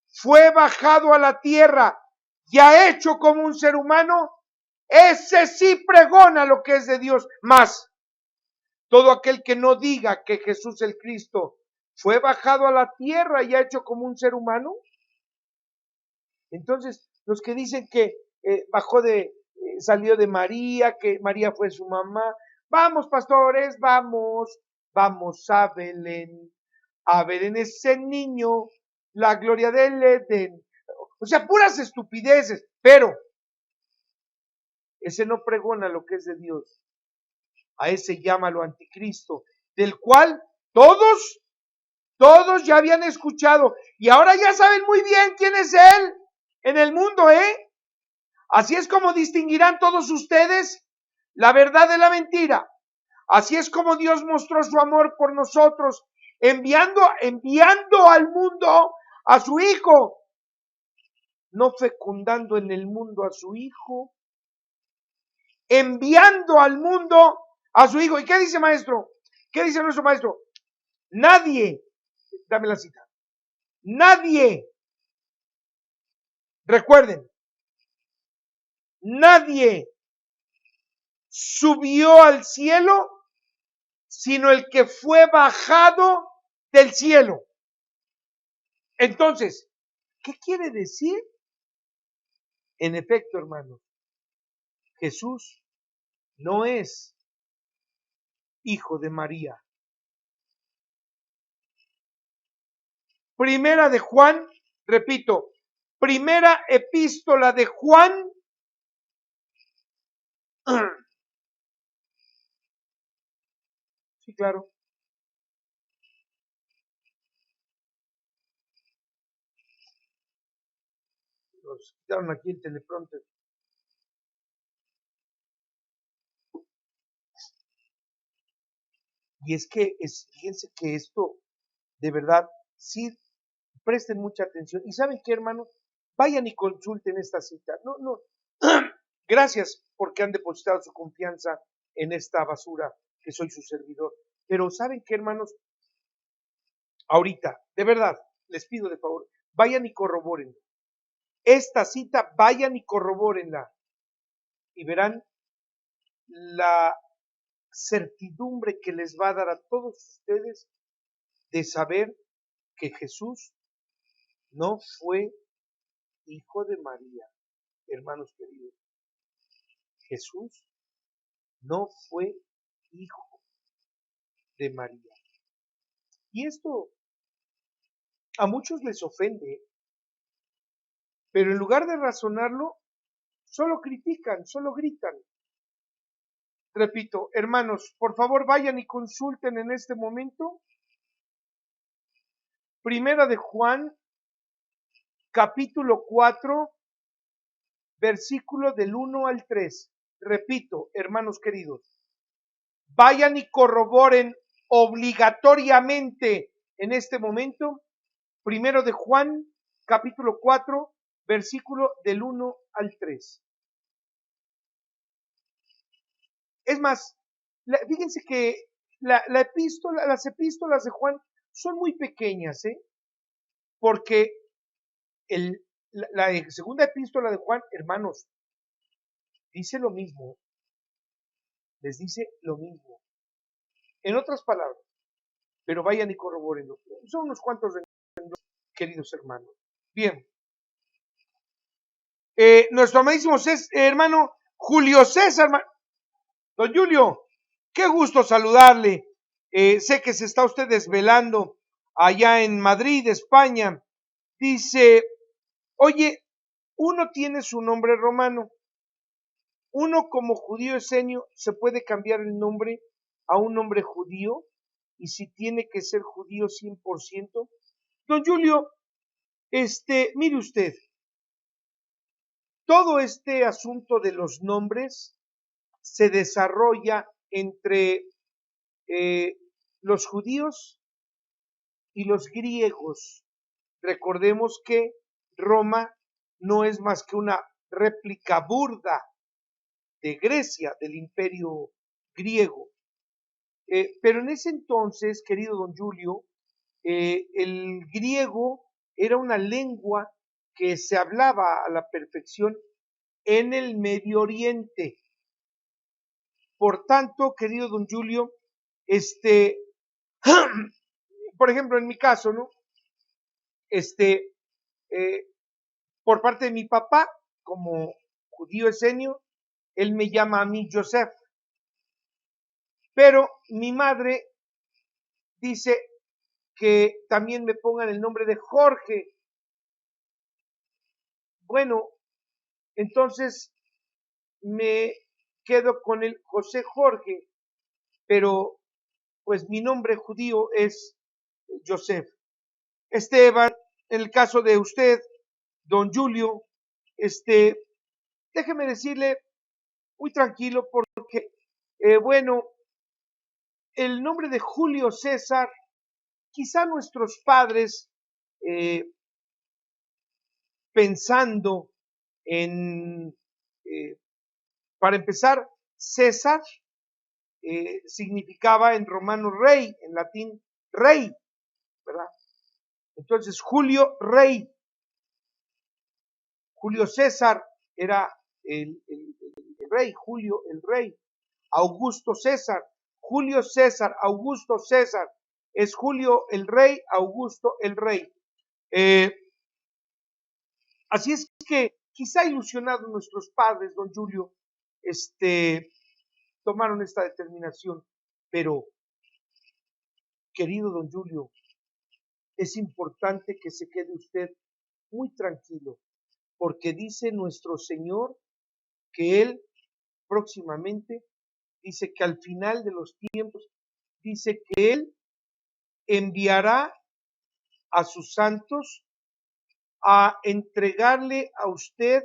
fue bajado a la tierra y ha hecho como un ser humano, ese sí pregona lo que es de Dios. Más, todo aquel que no diga que Jesús el Cristo fue bajado a la tierra y ha hecho como un ser humano, entonces los que dicen que salió de María, que María fue su mamá, vamos pastores, vamos a Belén ese niño, la gloria del Edén. O sea, puras estupideces, pero ese no pregona lo que es de Dios. A ese llámalo anticristo, del cual todos ya habían escuchado y ahora ya saben muy bien quién es él en el mundo, ¿eh? Así es como distinguirán todos ustedes la verdad de la mentira. Así es como Dios mostró su amor por nosotros, enviando al mundo a su Hijo, no fecundando en el mundo a su Hijo, enviando al mundo a su Hijo. ¿Y qué dice maestro? ¿Qué dice nuestro maestro? Nadie, dame la cita, nadie, recuerden, nadie subió al cielo sino el que fue bajado del cielo. Entonces, ¿qué quiere decir? En efecto, hermanos, Jesús no es hijo de María. Primera de Juan, repito, primera epístola de Juan, sí, claro. Nos quitaron aquí el teleprompter. Y es que, fíjense que esto, de verdad, sí, presten mucha atención. ¿Y saben qué, hermanos? Vayan y consulten esta cita. No, gracias porque han depositado su confianza en esta basura que soy su servidor. Pero ¿saben qué, hermanos? Ahorita, de verdad, les pido de favor, vayan y corroboren. esta cita, vayan y corrobórenla y verán la certidumbre que les va a dar a todos ustedes de saber que Jesús no fue hijo de María, hermanos queridos. Jesús no fue hijo de María. Y esto a muchos les ofende, pero en lugar de razonarlo, solo critican, solo gritan. Repito, hermanos, por favor vayan y consulten en este momento Primera de Juan, capítulo 4, versículo del 1 al 3. Repito, hermanos queridos, vayan y corroboren obligatoriamente en este momento Primero de Juan, capítulo 4, versículo del 1 al 3. Es más, fíjense que las epístolas de Juan son muy pequeñas, porque la segunda epístola de Juan, hermanos, dice lo mismo, les dice lo mismo. En otras palabras, pero vayan y corrobórenlo. Son unos cuantos queridos hermanos. Bien. Nuestro amadísimo hermano Julio César, don Julio, qué gusto saludarle. Sé que se está usted desvelando allá en Madrid, España. Dice, oye, uno tiene su nombre romano. Uno como judío esenio se puede cambiar el nombre a un nombre judío, y si tiene que ser judío 100%. Don Julio, mire usted, todo este asunto de los nombres se desarrolla entre los judíos y los griegos. Recordemos que Roma no es más que una réplica burda de Grecia, del imperio griego. Pero en ese entonces, querido don Julio, el griego era una lengua que se hablaba a la perfección en el Medio Oriente. Por tanto, querido don Julio, por ejemplo, en mi caso, ¿no? Por parte de mi papá, como judío esenio, él me llama a mí Joseph. Pero mi madre dice que también me pongan el nombre de Jorge. Bueno, entonces me quedo con el José Jorge, pero pues mi nombre judío es Joseph. Esteban, en el caso de usted, don Julio, déjeme decirle muy tranquilo porque, bueno, el nombre de Julio César, quizá nuestros padres, pensando en, para empezar, César significaba en romano rey, en latín rey, ¿verdad? Entonces Julio rey, Julio César era el rey, Julio el rey, Augusto César, Julio César, Augusto César, es Julio el rey, Augusto el rey. Así es que quizá ilusionados nuestros padres, don Julio, tomaron esta determinación, pero querido don Julio, es importante que se quede usted muy tranquilo, porque dice nuestro Señor que Él próximamente, dice que al final de los tiempos, dice que Él enviará a sus santos a entregarle a usted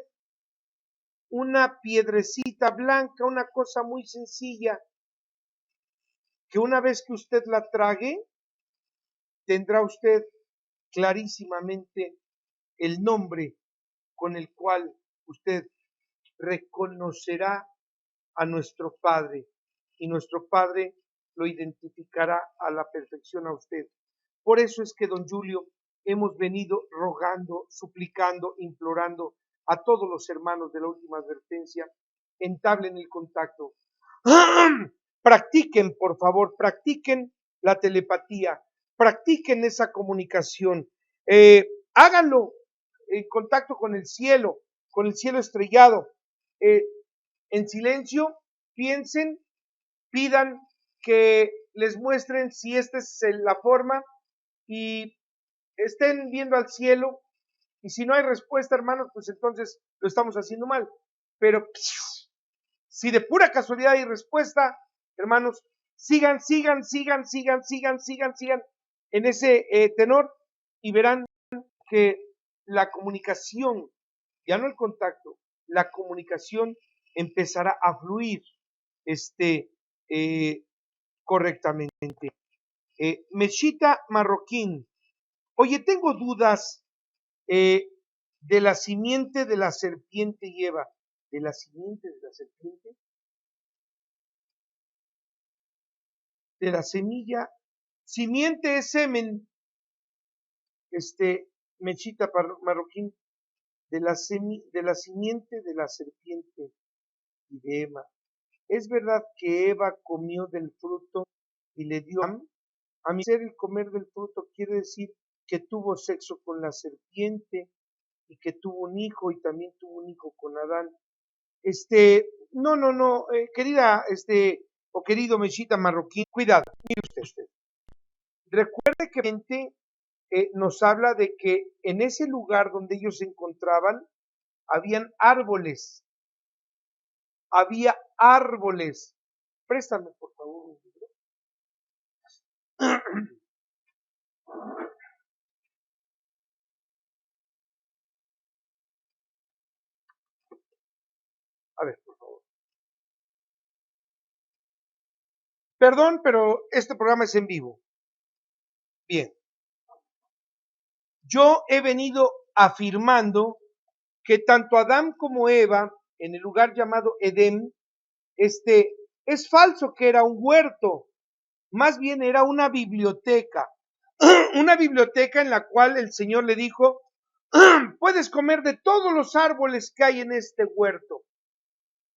una piedrecita blanca, una cosa muy sencilla, que una vez que usted la trague, tendrá usted clarísimamente el nombre con el cual usted reconocerá a nuestro Padre, y nuestro Padre lo identificará a la perfección a usted. Por eso es que don Julio, hemos venido rogando, suplicando, implorando a todos los hermanos de la última advertencia, entablen el contacto. Practiquen, por favor, practiquen la telepatía, practiquen esa comunicación, háganlo en contacto con el cielo estrellado, en silencio, piensen, pidan que les muestren si esta es la forma y estén viendo al cielo, y si no hay respuesta, hermanos, pues entonces lo estamos haciendo mal. Pero si de pura casualidad hay respuesta, hermanos, sigan en ese tenor y verán que la comunicación, ya no el contacto, la comunicación empezará a fluir correctamente. Meshita Marroquín, oye, tengo dudas de la simiente de la serpiente y Eva. ¿De la simiente de la serpiente? De la semilla. Simiente es semen. Mechita Marroquín, de la simiente de la serpiente y de Eva. ¿Es verdad que Eva comió del fruto y le dio a mi ser? El comer del fruto quiere decir que tuvo sexo con la serpiente y que tuvo un hijo y también tuvo un hijo con Adán. No, querida, o querido Mechita Marroquín, cuidado, mire usted. Recuerde que nos habla de que en ese lugar donde ellos se encontraban, había árboles. Préstame, por favor, un libro. A ver, por favor. Perdón, pero este programa es en vivo. Bien. Yo he venido afirmando que tanto Adán como Eva, en el lugar llamado Edén, es falso que era un huerto, más bien era una biblioteca, una biblioteca en la cual el Señor le dijo, puedes comer de todos los árboles que hay en este huerto,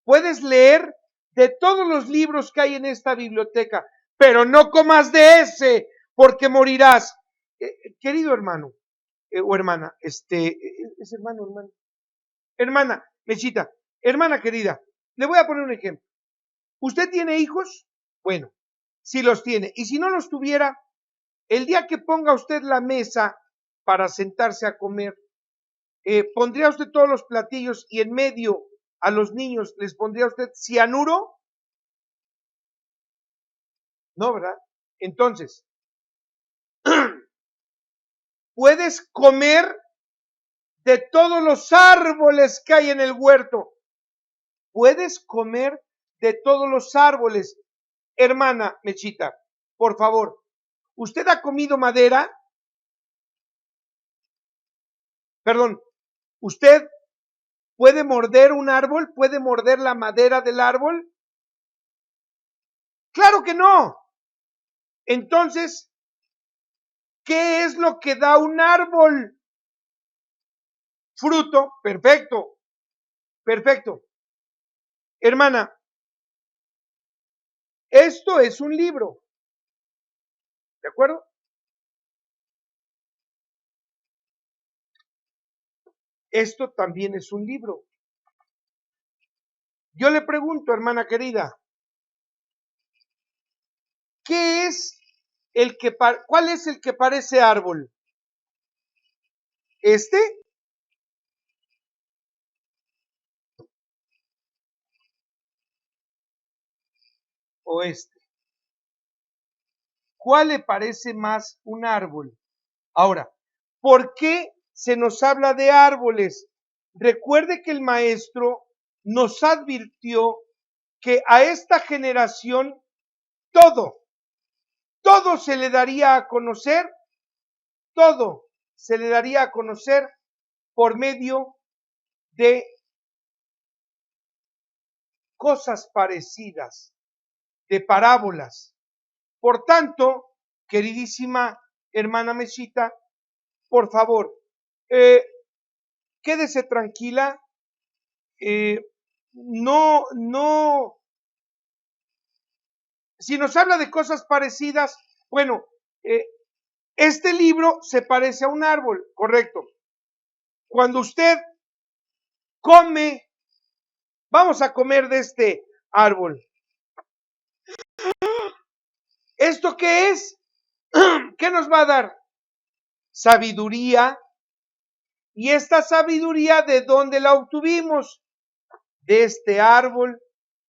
puedes leer de todos los libros que hay en esta biblioteca, pero no comas de ese, porque morirás. Querido hermano, o hermana, es hermano, hermana, Mechita, hermana querida, le voy a poner un ejemplo. ¿Usted tiene hijos? Bueno, si los tiene, y si no los tuviera, el día que ponga usted la mesa para sentarse a comer, ¿pondría usted todos los platillos y en medio a los niños les pondría usted cianuro? No, ¿verdad? Entonces, puedes comer de todos los árboles que hay en el huerto. Puedes comer de todos los árboles. Hermana Mechita, por favor, ¿usted ha comido madera? Perdón, ¿usted puede morder un árbol? ¿Puede morder la madera del árbol? Claro que no. Entonces, ¿qué es lo que da un árbol? Fruto. Perfecto. Perfecto. Hermana, esto es un libro. ¿De acuerdo? Esto también es un libro. Yo le pregunto, hermana querida, ¿cuál es el que parece árbol? ¿Este? ¿O este? ¿Cuál le parece más un árbol? Ahora, ¿por qué se nos habla de árboles? Recuerde que el maestro nos advirtió que a esta generación todo se le daría a conocer, todo se le daría a conocer por medio de cosas parecidas, de parábolas. Por tanto, queridísima hermana Mechita, por favor, quédese tranquila, no, si nos habla de cosas parecidas, bueno, este libro se parece a un árbol, correcto. Cuando usted come, vamos a comer de este árbol. ¿Esto qué es? ¿Qué nos va a dar? Sabiduría. ¿Y esta sabiduría de dónde la obtuvimos? De este árbol.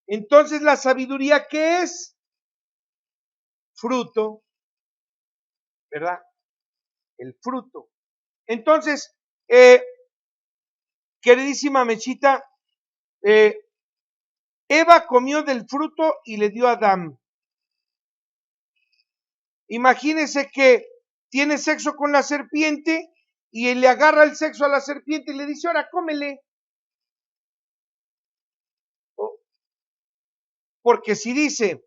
Entonces, ¿la sabiduría qué es? Fruto, ¿verdad? El fruto. Entonces, queridísima Mechita, Eva comió del fruto y le dio a Adán. Imagínese que tiene sexo con la serpiente y él le agarra el sexo a la serpiente y le dice, ahora cómele. Porque si dice,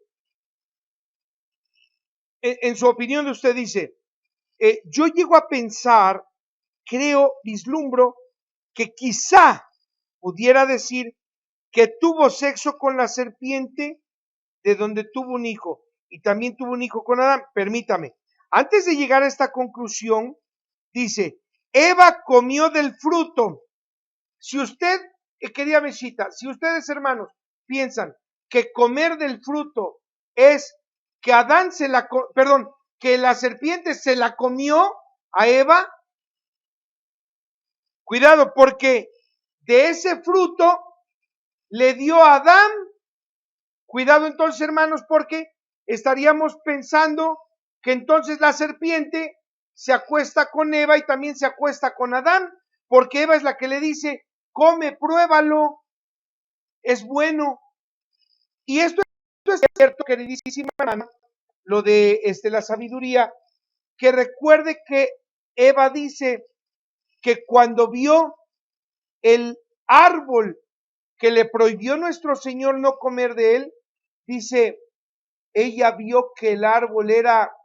en su opinión de usted dice, yo llego a pensar, creo, vislumbro, que quizá pudiera decir que tuvo sexo con la serpiente de donde tuvo un hijo y también tuvo un hijo con Adán. Permítame, antes de llegar a esta conclusión, dice, Eva comió del fruto. Si usted, querida Mechita, si ustedes hermanos piensan que comer del fruto es que Adán que la serpiente se la comió a Eva, cuidado, porque de ese fruto le dio a Adán. Cuidado entonces, hermanos, porque estaríamos pensando que entonces la serpiente se acuesta con Eva y también se acuesta con Adán, porque Eva es la que le dice, come, pruébalo, es bueno. Y esto es cierto, queridísima hermana, lo de la sabiduría, que recuerde que Eva dice que cuando vio el árbol que le prohibió nuestro Señor no comer de él, dice, ella vio que el árbol era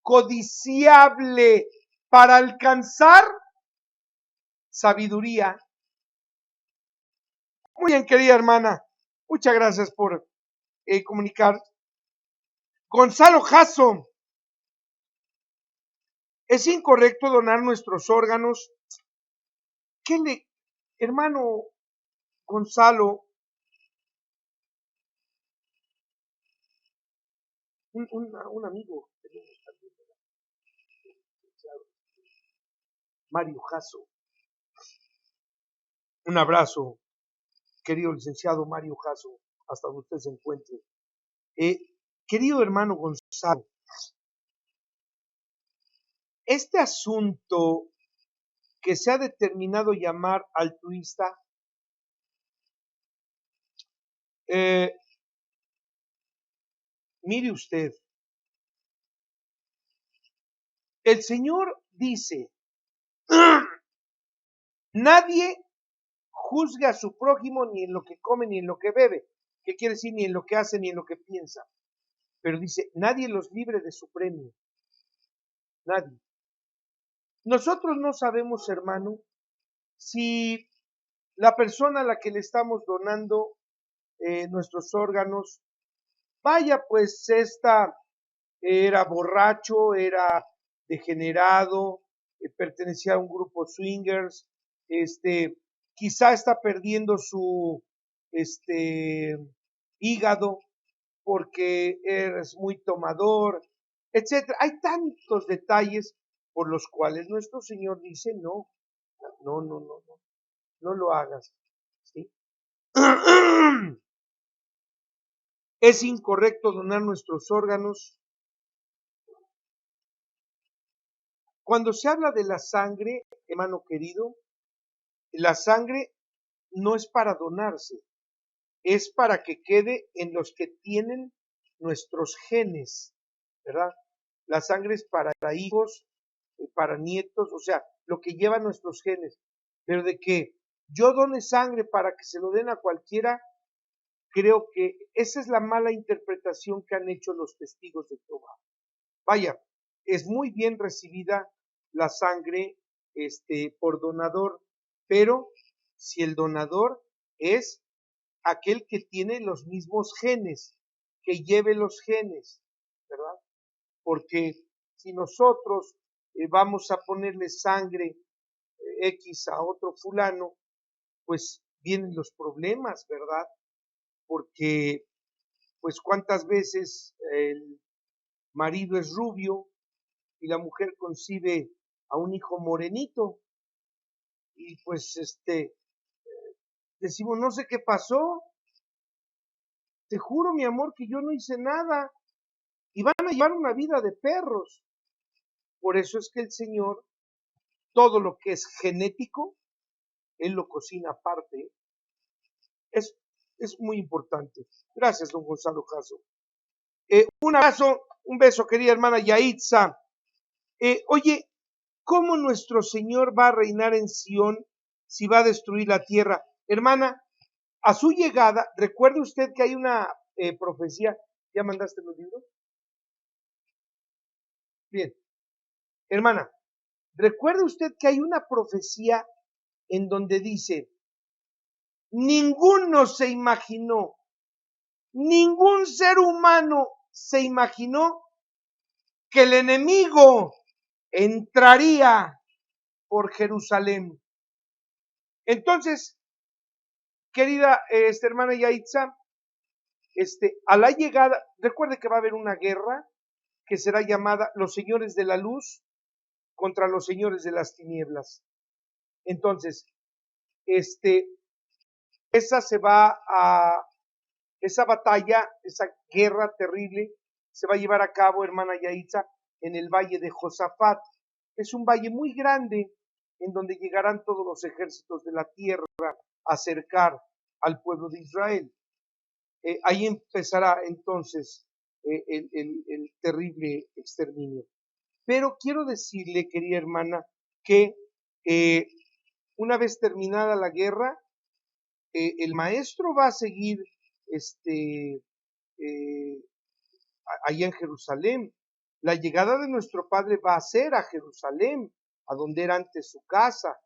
codiciable para alcanzar sabiduría. Muy bien, querida hermana, muchas gracias por comunicar. Gonzalo Jasso, ¿es incorrecto donar nuestros órganos? Hermano Gonzalo, un amigo, Mario Jasso, un abrazo, querido licenciado Mario Jasso, hasta donde usted se encuentre. Querido hermano Gonzalo, este asunto que se ha determinado llamar altruista, mire usted, el Señor dice, nadie juzgue a su prójimo ni en lo que come ni en lo que bebe. ¿Qué quiere decir? Ni en lo que hace ni en lo que piensa. Pero dice, nadie los libre de su premio. Nadie. Nosotros no sabemos, hermano, si la persona a la que le estamos donando nuestros órganos, vaya, pues esta era borracho, era degenerado, pertenecía a un grupo swingers, quizá está perdiendo su hígado porque es muy tomador, etcétera. Hay tantos detalles por los cuales nuestro Señor dice no lo hagas, ¿sí? Es incorrecto donar nuestros órganos. Cuando se habla de la sangre, hermano querido, la sangre no es para donarse, es para que quede en los que tienen nuestros genes, ¿verdad? La sangre es para hijos, para nietos, o sea, lo que llevan nuestros genes. Pero de que yo done sangre para que se lo den a cualquiera, creo que esa es la mala interpretación que han hecho los testigos de Jehová. Vaya, es muy bien recibida la sangre por donador, pero si el donador es aquel que tiene los mismos genes, que lleve los genes, ¿verdad? Porque si nosotros vamos a ponerle sangre X a otro fulano, pues vienen los problemas, ¿verdad? Porque, pues, ¿cuántas veces el marido es rubio y la mujer concibe a un hijo morenito? Y pues, decimos, no sé qué pasó, te juro, mi amor, que yo no hice nada, y van a llevar una vida de perros. Por eso es que el Señor, todo lo que es genético, Él lo cocina aparte. Es, es muy importante. Gracias, don Gonzalo Caso. Un abrazo, un beso, querida hermana Yaitza. Oye, ¿cómo nuestro Señor va a reinar en Sión si va a destruir la tierra? Hermana, a su llegada, recuerde usted que hay una profecía. ¿Ya mandaste los libros? Bien. Hermana, recuerde usted que hay una profecía en donde dice, ninguno se imaginó, ningún ser humano se imaginó que el enemigo entraría por Jerusalén. Entonces, querida hermana Yaitza, a la llegada, recuerde que va a haber una guerra que será llamada los señores de la luz contra los señores de las tinieblas. Entonces, esa batalla, esa guerra terrible, se va a llevar a cabo, hermana Yaitza, en el valle de Josafat. Es un valle muy grande en donde llegarán todos los ejércitos de la tierra a acercar al pueblo de Israel. Ahí empezará entonces el terrible exterminio. Pero quiero decirle, querida hermana, que una vez terminada la guerra, el maestro va a seguir allá en Jerusalén. La llegada de nuestro Padre va a ser a Jerusalén, a donde era antes su casa,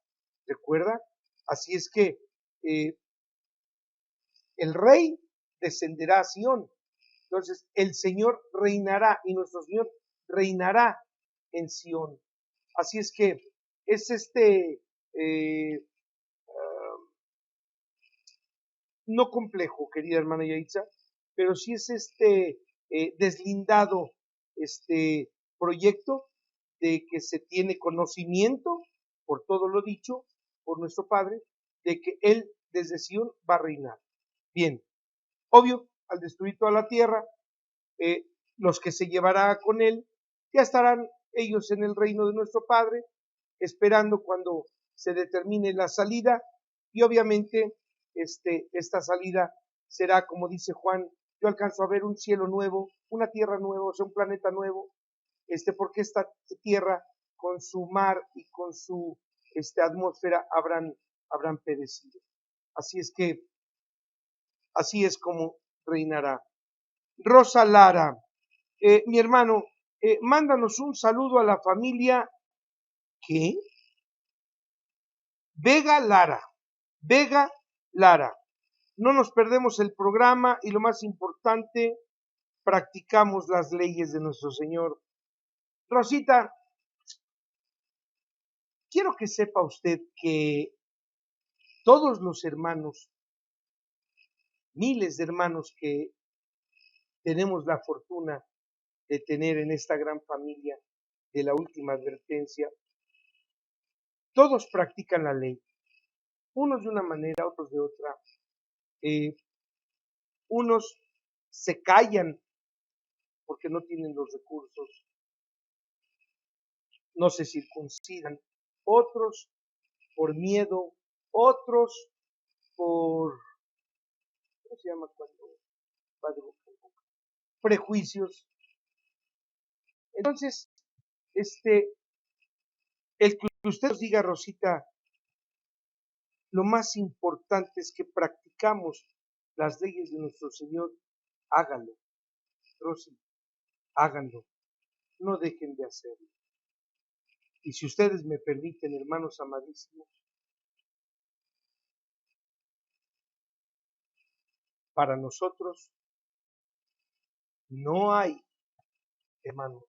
¿recuerda? Así es que el rey descenderá a Sión. Entonces, el Señor reinará y nuestro Señor reinará en Sión. Así es que es no complejo, querida hermana Yaitza, pero sí es deslindado proyecto de que se tiene conocimiento, por todo lo dicho por nuestro Padre, de que Él desde Sion va a reinar. Bien, obvio, al destruir toda la tierra, los que se llevará con Él, ya estarán ellos en el reino de nuestro Padre, esperando cuando se determine la salida, y obviamente esta salida será, como dice Juan, yo alcanzo a ver un cielo nuevo, una tierra nueva, o sea, un planeta nuevo, porque esta tierra con su mar y con su atmósfera habrán perecido. Así es que, así es como reinará. Rosa Lara, mi hermano, mándanos un saludo a la familia, ¿qué? Vega Lara. No nos perdemos el programa y lo más importante, practicamos las leyes de nuestro Señor. Rosita, quiero que sepa usted que todos los hermanos, miles de hermanos que tenemos la fortuna de tener en esta gran familia de la última advertencia, todos practican la ley, unos de una manera, otros de otra. Unos se callan porque no tienen los recursos, no se circuncidan, otros por miedo, otros por, ¿cómo se llama cuando va de boca en boca? Prejuicios. Entonces, el que usted nos diga, Rosita, lo más importante es que practicamos las leyes de nuestro Señor, háganlo, Rosy, háganlo, no dejen de hacerlo. Y si ustedes me permiten, hermanos amadísimos, para nosotros no hay, hermanos,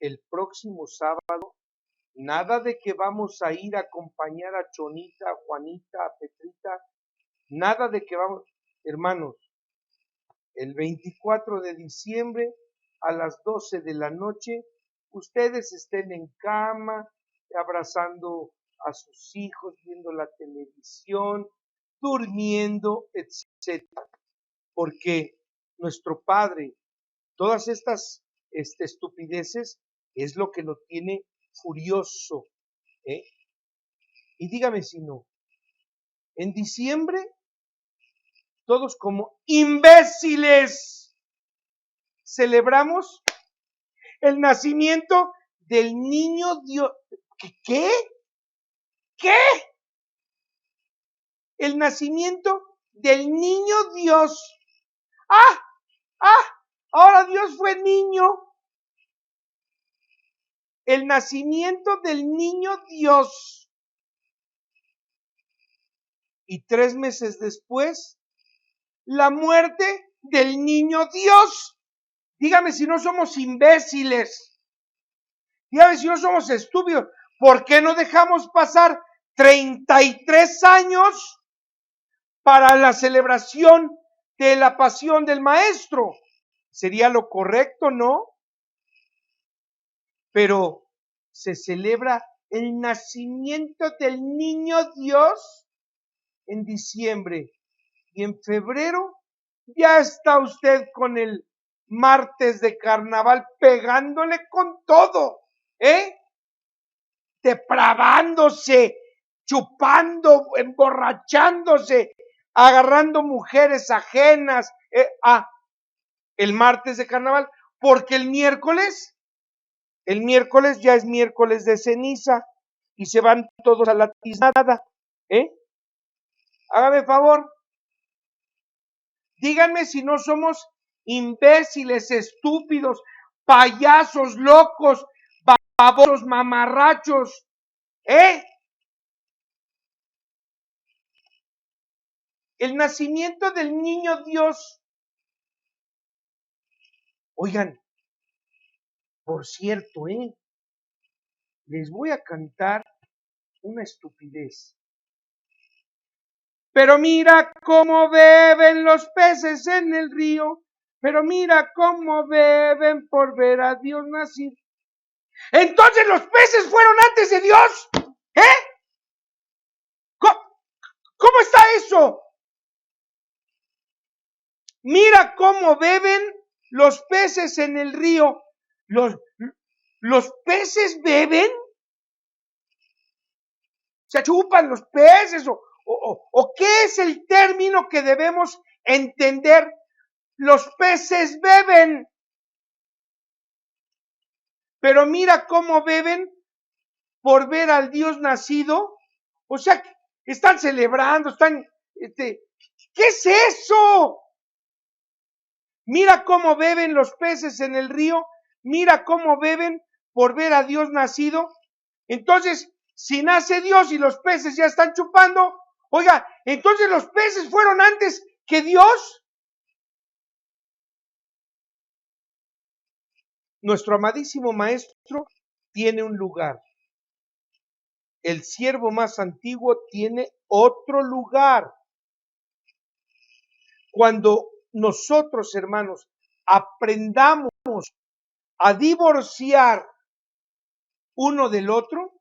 el próximo sábado, nada de que vamos a ir a acompañar a Chonita, a Juanita, a Petrita, nada de que vamos, hermanos, el 24 de diciembre a las 12 de la noche, ustedes estén en cama, abrazando a sus hijos, viendo la televisión, durmiendo, etcétera, porque nuestro Padre, todas estas estupideces es lo que lo tiene furioso, ¿eh? Y dígame si no, en diciembre todos como imbéciles celebramos el nacimiento del niño Dios. ¿Qué? ¿Qué? El nacimiento del niño Dios. Ahora Dios fue niño. El nacimiento del niño Dios. Y 3 meses después, la muerte del niño Dios. Dígame si no somos imbéciles. Dígame si no somos estúpidos. ¿Por qué no dejamos pasar 33 años para la celebración de la pasión del Maestro? Sería lo correcto, ¿no? Pero se celebra el nacimiento del niño Dios en diciembre. Y en febrero ya está usted con el martes de carnaval pegándole con todo, depravándose, chupando, emborrachándose, agarrando mujeres ajenas, el martes de carnaval, porque el miércoles ya es miércoles de ceniza y se van todos a la tiznada, Hágame favor, díganme si no somos imbéciles, estúpidos, payasos, locos, babosos, mamarrachos, El nacimiento del niño Dios. Oigan, por cierto, les voy a cantar una estupidez. Pero mira cómo beben los peces en el río, pero mira cómo beben por ver a Dios nacer. Entonces los peces fueron antes de Dios, ¿Cómo está eso? Mira cómo beben los peces en el río. ¿Los peces beben? ¿Se chupan los peces? ¿O qué es el término que debemos entender? Los peces beben. Pero mira cómo beben por ver al Dios nacido. O sea, están celebrando, ¿qué es eso? Mira cómo beben los peces en el río, mira cómo beben por ver a Dios nacido. Entonces, si nace Dios y los peces ya están chupando, oiga, entonces los peces fueron antes que Dios. Nuestro amadísimo Maestro tiene un lugar. El siervo más antiguo tiene otro lugar. Cuando nosotros, hermanos, aprendamos a divorciar uno del otro,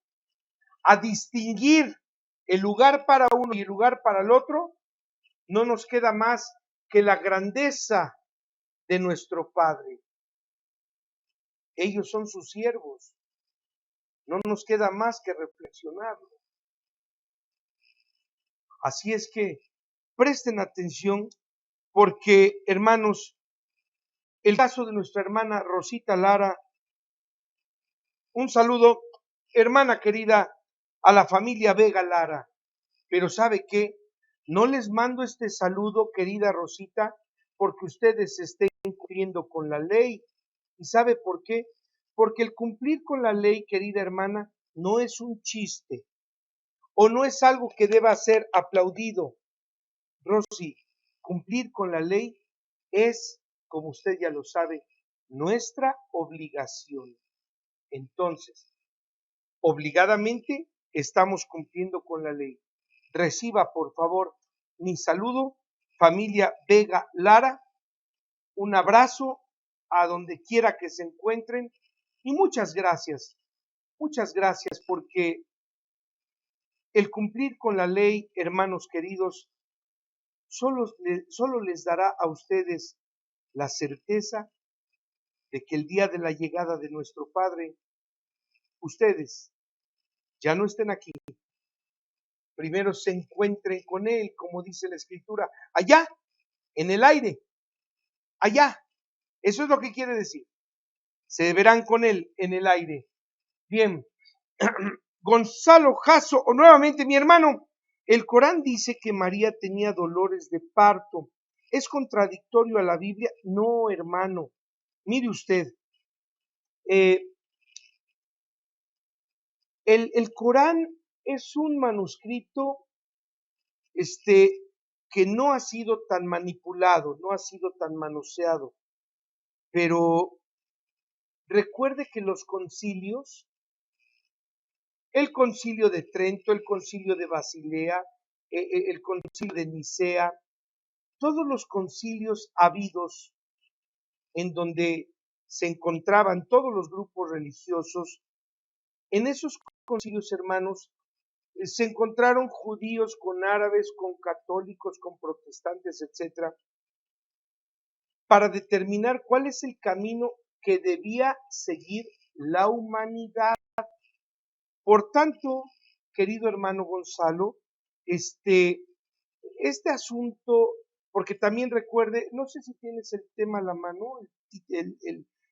a distinguir el lugar para uno y el lugar para el otro, no nos queda más que la grandeza de nuestro Padre. Ellos son sus siervos. No nos queda más que reflexionarlo. Así es que presten atención porque, hermanos, el caso de nuestra hermana Rosita Lara, un saludo, hermana querida, a la familia Vega Lara. Pero ¿sabe qué? No les mando este saludo, querida Rosita, porque ustedes estén cumpliendo con la ley. ¿Y sabe por qué? porque el cumplir con la ley, querida hermana, no es un chiste o no es algo que deba ser aplaudido. Rosy, cumplir con la ley es, como usted ya lo sabe, nuestra obligación. Entonces, obligadamente estamos cumpliendo con la ley. Reciba, por favor, mi saludo, familia Vega Lara, un abrazo a donde quiera que se encuentren y muchas gracias porque el cumplir con la ley, hermanos queridos, solo les dará a ustedes la certeza de que el día de la llegada de nuestro Padre, ustedes ya no estén aquí. Primero se encuentren con Él, como dice la Escritura, allá, en el aire, allá. Eso es lo que quiere decir. Se verán con Él en el aire. Bien, Gonzalo Jasso, o nuevamente mi hermano, el Corán dice que María tenía dolores de parto. ¿Es contradictorio a la Biblia? No, hermano. Mire usted, el Corán es un manuscrito que no ha sido tan manipulado, no ha sido tan manoseado, pero recuerde que los concilios, el concilio de Trento, el concilio de Basilea, el concilio de Nicea, todos los concilios habidos en donde se encontraban todos los grupos religiosos, en esos concilios, hermanos, se encontraron judíos con árabes, con católicos, con protestantes, etcétera, para determinar cuál es el camino que debía seguir la humanidad. Por tanto, querido hermano Gonzalo, este asunto, porque también recuerde, no sé si tienes el tema a la mano,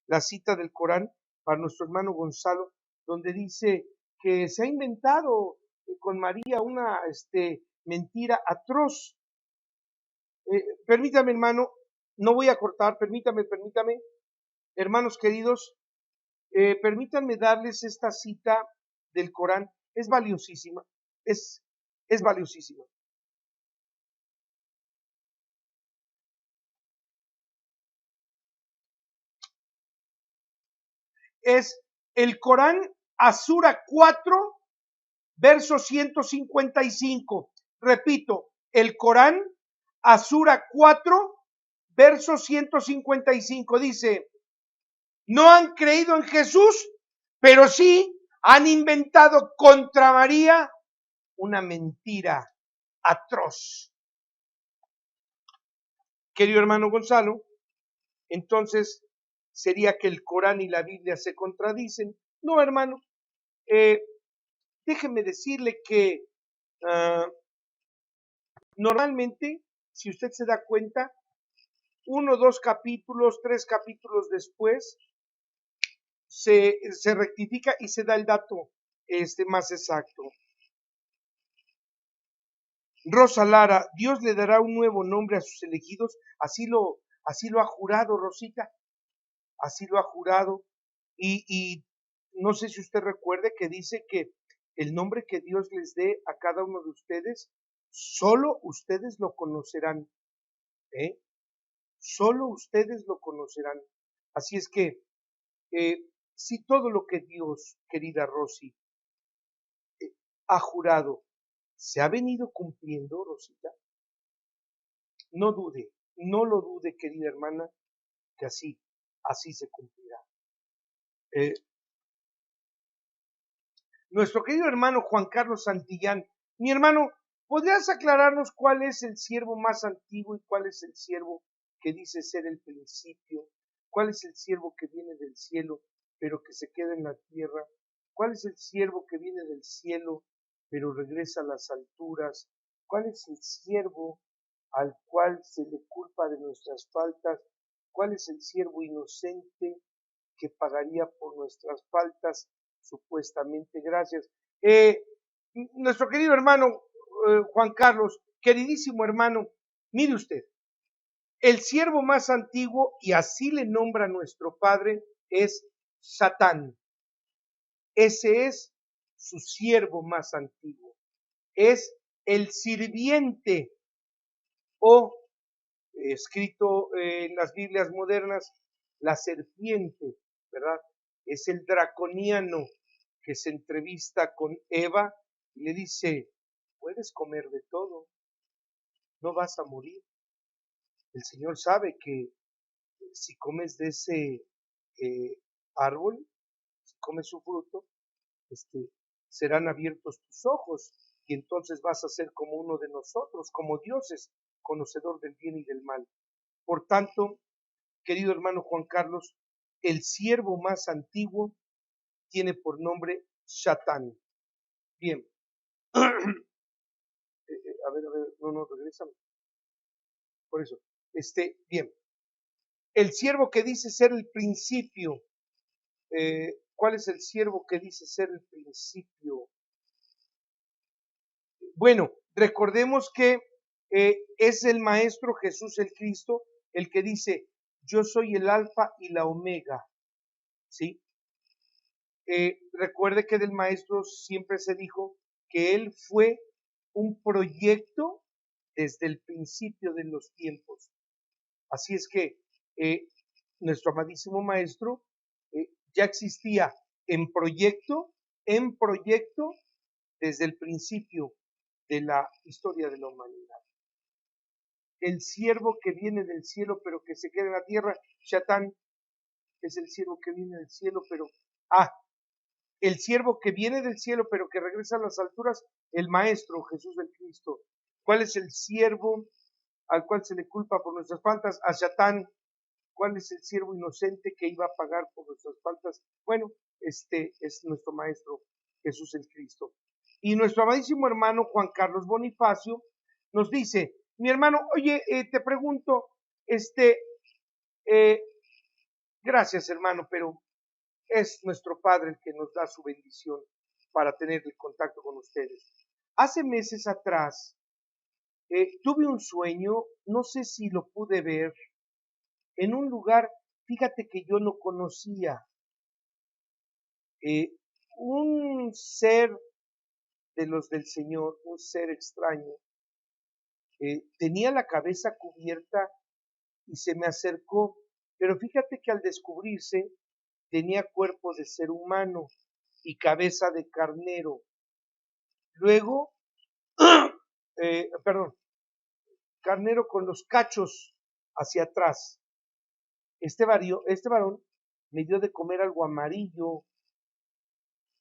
la cita del Corán para nuestro hermano Gonzalo, donde dice que se ha inventado con María una mentira atroz. Permítame, hermano, no voy a cortar, permítame, hermanos queridos, permítanme darles esta cita del Corán, es valiosísima, es valiosísima. Es el Corán, Asura 4, verso 155. Repito, el Corán, Asura 4, verso 155. Dice, no han creído en Jesús, pero sí han inventado contra María una mentira atroz. Querido hermano Gonzalo, entonces sería que el Corán y la Biblia se contradicen. No, hermano, déjeme decirle que normalmente, si usted se da cuenta, 1, 2 capítulos, 3 capítulos después, se rectifica y se da el dato más exacto. Rosa Lara, Dios le dará un nuevo nombre a sus elegidos, así lo ha jurado Rosita, así lo ha jurado, y no sé si usted recuerde que dice que el nombre que Dios les dé a cada uno de ustedes, solo ustedes lo conocerán, solo ustedes lo conocerán. Así es que, si todo lo que Dios, querida Rosy, ha jurado, se ha venido cumpliendo, Rosita, no dude, no lo dude, querida hermana, que así se cumplirá. Nuestro querido hermano Juan Carlos Santillán, mi hermano, ¿podrías aclararnos cuál es el siervo más antiguo y cuál es el siervo que dice ser el principio? ¿Cuál es el siervo que viene del cielo, pero que se queda en la tierra? ¿Cuál es el siervo que viene del cielo, pero regresa a las alturas? ¿Cuál es el siervo al cual se le culpa de nuestras faltas? ¿Cuál es el siervo inocente que pagaría por nuestras faltas? Supuestamente, gracias. Nuestro querido hermano Juan Carlos, queridísimo hermano, mire usted, el siervo más antiguo, y así le nombra nuestro Padre, es Satán. Ese es su siervo más antiguo. Es el sirviente o, escrito en las Biblias modernas, la serpiente, ¿verdad? Es el draconiano que se entrevista con Eva y le dice, puedes comer de todo, no vas a morir. El Señor sabe que si comes de ese árbol, si comes su fruto, serán abiertos tus ojos y entonces vas a ser como uno de nosotros, como dioses, conocedor del bien y del mal. Por tanto, querido hermano Juan Carlos, el siervo más antiguo tiene por nombre Satán. Bien. A ver, no, regresame. Por eso, bien. El siervo que dice ser el principio, ¿cuál es el siervo que dice ser el principio? Bueno, recordemos que es el Maestro Jesús el Cristo el que dice, yo soy el alfa y la omega, ¿sí? Recuerde que del Maestro siempre se dijo que Él fue un proyecto desde el principio de los tiempos. Así es que nuestro amadísimo Maestro ya existía en proyecto desde el principio de la historia de la humanidad. El siervo que viene del cielo pero que se queda en la tierra, Satán, es el siervo que viene del cielo el siervo que viene del cielo pero que regresa a las alturas, el Maestro Jesús del Cristo. ¿Cuál es el siervo al cual se le culpa por nuestras faltas? A Satán. ¿Cuál es el siervo inocente que iba a pagar por nuestras faltas? Bueno, este es nuestro Maestro Jesús el Cristo. Y nuestro amadísimo hermano Juan Carlos Bonifacio nos dice, mi hermano, oye, te pregunto, gracias hermano, pero es nuestro Padre el que nos da su bendición para tener el contacto con ustedes. Hace meses atrás tuve un sueño, no sé si lo pude ver, en un lugar, fíjate que yo no conocía, un ser de los del Señor, un ser extraño, tenía la cabeza cubierta y se me acercó, pero fíjate que al descubrirse tenía cuerpo de ser humano y cabeza de carnero. Luego, carnero con los cachos hacia atrás. Este varón me dio de comer algo amarillo.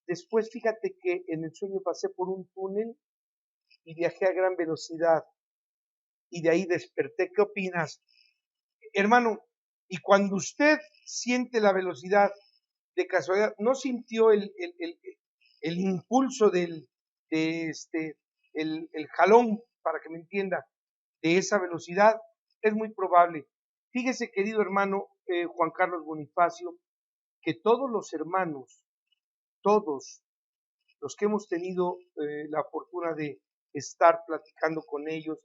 Después fíjate que en el sueño pasé por un túnel y viajé a gran velocidad y de ahí desperté. ¿Qué opinas? Hermano, y cuando usted siente la velocidad, de casualidad, ¿no sintió el impulso el jalón, para que me entienda, de esa velocidad? Es muy probable. Fíjese, querido hermano Juan Carlos Bonifacio, que todos los hermanos, todos los que hemos tenido la fortuna de estar platicando con ellos,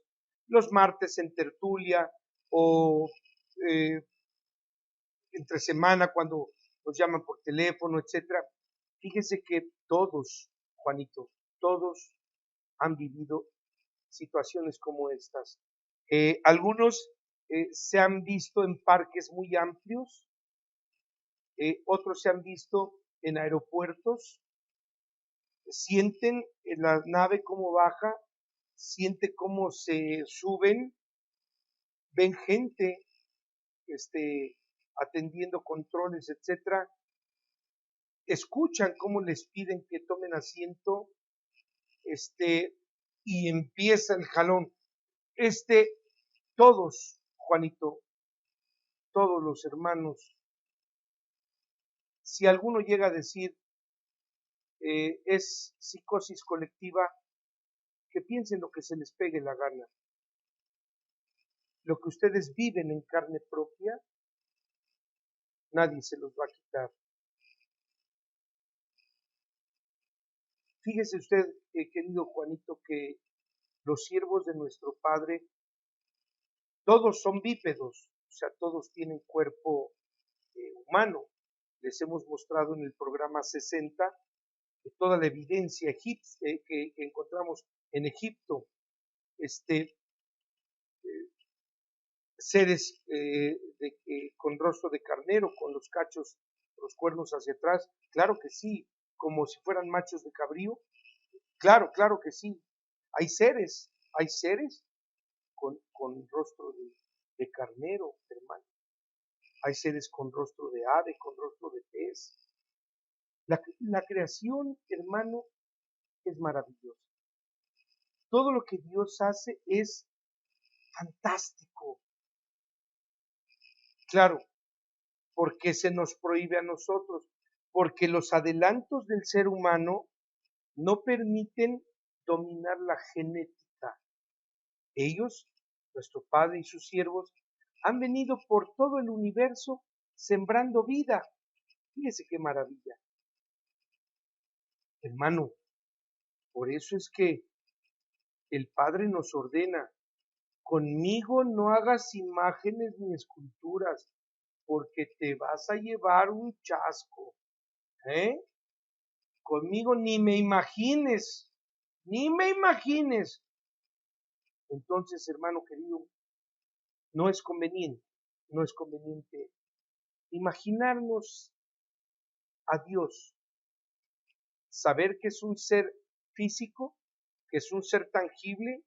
los martes en tertulia o entre semana cuando nos llaman por teléfono, etcétera. Fíjese que todos, Juanito, todos han vivido situaciones como estas. Algunos se han visto en parques muy amplios, otros se han visto en aeropuertos, sienten la nave cómo baja, siente cómo se suben, ven gente atendiendo controles, etcétera, escuchan cómo les piden que tomen asiento, y empieza el jalón. Todos, Juanito, todos los hermanos, si alguno llega a decir es psicosis colectiva, que piensen lo que se les pegue la gana. Lo que ustedes viven en carne propia, nadie se los va a quitar. Fíjese usted, querido Juanito, que los siervos de nuestro Padre, todos son bípedos, o sea, todos tienen cuerpo humano, Les hemos mostrado en el programa 60 de toda la evidencia que encontramos en Egipto, seres con rostro de carnero, con los cachos, los cuernos hacia atrás, claro que sí, como si fueran machos de cabrío, claro que sí. Hay seres con rostro de carnero, hermano. Hay seres con rostro de ave, con rostro de pez. La creación, hermano, es maravillosa. Todo lo que Dios hace es fantástico. Claro, porque se nos prohíbe a nosotros, porque los adelantos del ser humano no permiten dominar la genética. Ellos, nuestro Padre y sus siervos, han venido por todo el universo sembrando vida. Fíjese qué maravilla. Hermano, por eso es que el Padre nos ordena, conmigo no hagas imágenes ni esculturas, porque te vas a llevar un chasco. Conmigo ni me imagines. Entonces, hermano querido, no es conveniente imaginarnos a Dios, saber que es un ser físico, que es un ser tangible,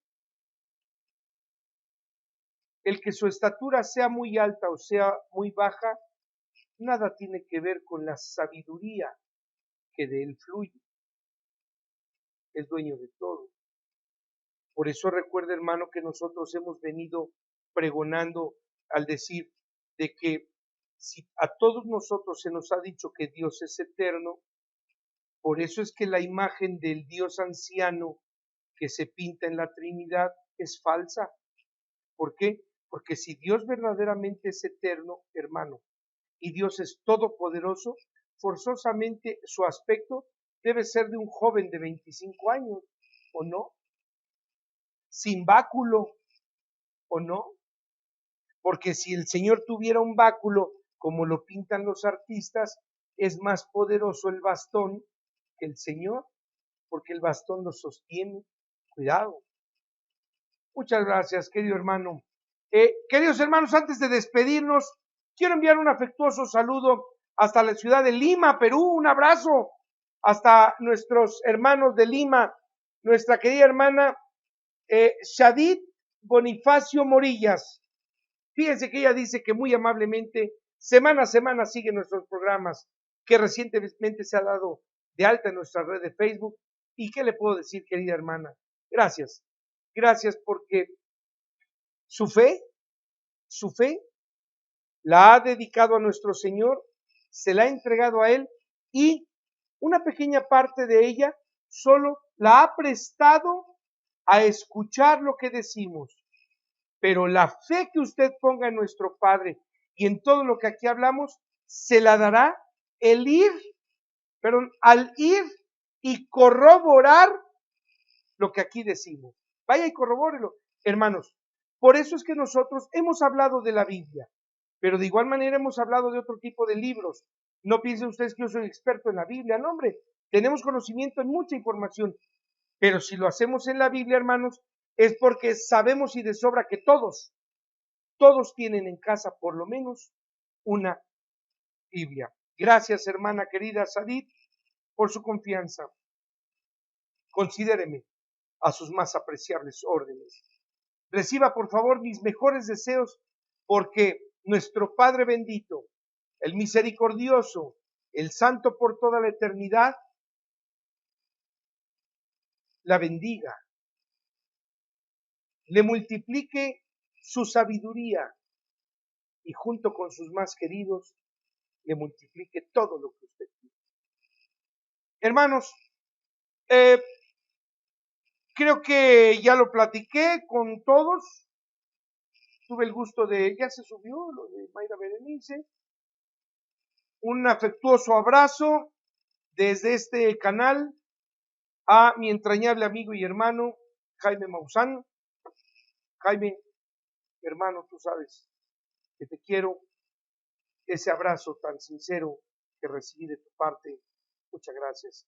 el que su estatura sea muy alta o sea muy baja, nada tiene que ver con la sabiduría que de él fluye. Es dueño de todo. Por eso recuerda, hermano, que nosotros hemos venido pregonando al decir de que si a todos nosotros se nos ha dicho que Dios es eterno, por eso es que la imagen del Dios anciano que se pinta en la Trinidad es falsa. ¿Por qué? Porque si Dios verdaderamente es eterno, hermano, y Dios es todopoderoso, forzosamente su aspecto debe ser de un joven de 25 años, ¿o no? Sin báculo, ¿o no? Porque si el Señor tuviera un báculo, como lo pintan los artistas, es más poderoso el bastón que el Señor, porque el bastón lo sostiene. Cuidado. Muchas gracias, querido hermano. Queridos hermanos, antes de despedirnos, quiero enviar un afectuoso saludo hasta la ciudad de Lima, Perú. Un abrazo hasta nuestros hermanos de Lima, nuestra querida hermana Shadid Bonifacio Morillas. Fíjense que ella dice que muy amablemente, semana a semana sigue nuestros programas, que recientemente se ha dado de alta en nuestra red de Facebook. ¿Y qué le puedo decir, querida hermana? Gracias porque su fe la ha dedicado a nuestro Señor, se la ha entregado a Él y una pequeña parte de ella solo la ha prestado a escuchar lo que decimos. Pero la fe que usted ponga en nuestro Padre y en todo lo que aquí hablamos, se la dará al ir y corroborar lo que aquí decimos. Vaya y corrobórelo, hermanos. Por eso es que nosotros hemos hablado de la Biblia, pero de igual manera hemos hablado de otro tipo de libros. No piensen ustedes que yo soy experto en la Biblia, no, hombre, tenemos conocimiento en mucha información, pero si lo hacemos en la Biblia, hermanos, es porque sabemos y de sobra que todos tienen en casa por lo menos una Biblia. Gracias, hermana querida Sadid, por su confianza. Considéreme a sus más apreciables órdenes. Reciba, por favor, mis mejores deseos, porque nuestro Padre bendito, el misericordioso, el santo por toda la eternidad, la bendiga, le multiplique su sabiduría y junto con sus más queridos, le multiplique todo lo que usted quiere. Hermanos, creo que ya lo platiqué con todos. Tuve el gusto ya se subió lo de Mayra Berenice. Un afectuoso abrazo desde este canal a mi entrañable amigo y hermano Jaime Maussan. Jaime, hermano, tú sabes que te quiero. Ese abrazo tan sincero que recibí de tu parte. Muchas gracias.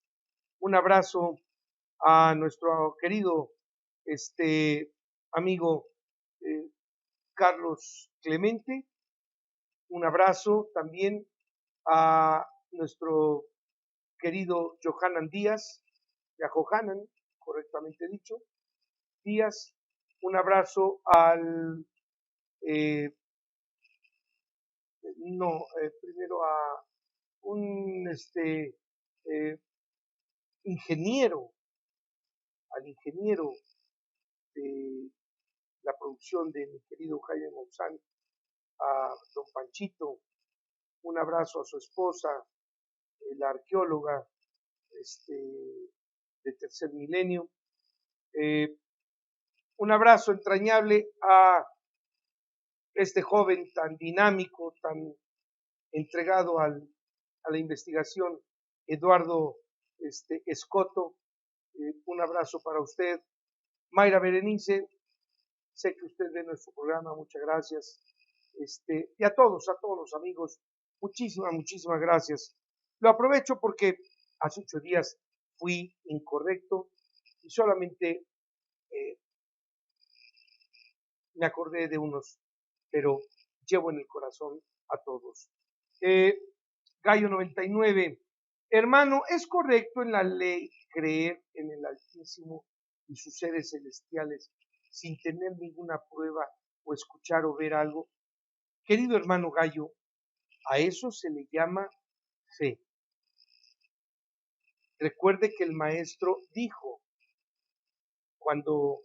Un abrazo a nuestro querido amigo Carlos Clemente. Un abrazo también a nuestro querido Johanan Díaz, ya Johanan, correctamente dicho, Díaz. Un abrazo al, primero a un ingeniero, al ingeniero de la producción de mi querido Jaime Monzán, a don Panchito. Un abrazo a su esposa, la arqueóloga de Tercer Milenio. Un abrazo entrañable a este joven tan dinámico, tan entregado a la investigación, Eduardo Escoto. Un abrazo para usted. Mayra Berenice, sé que usted ve nuestro programa, muchas gracias. Y a todos los amigos, muchísimas gracias. Lo aprovecho porque hace 8 días fui incorrecto y solamente me acordé de unos, pero llevo en el corazón a todos. Gallo 99, hermano, ¿es correcto en la ley creer en el Altísimo y sus seres celestiales sin tener ninguna prueba o escuchar o ver algo? Querido hermano Gallo, a eso se le llama fe. Recuerde que el maestro dijo, cuando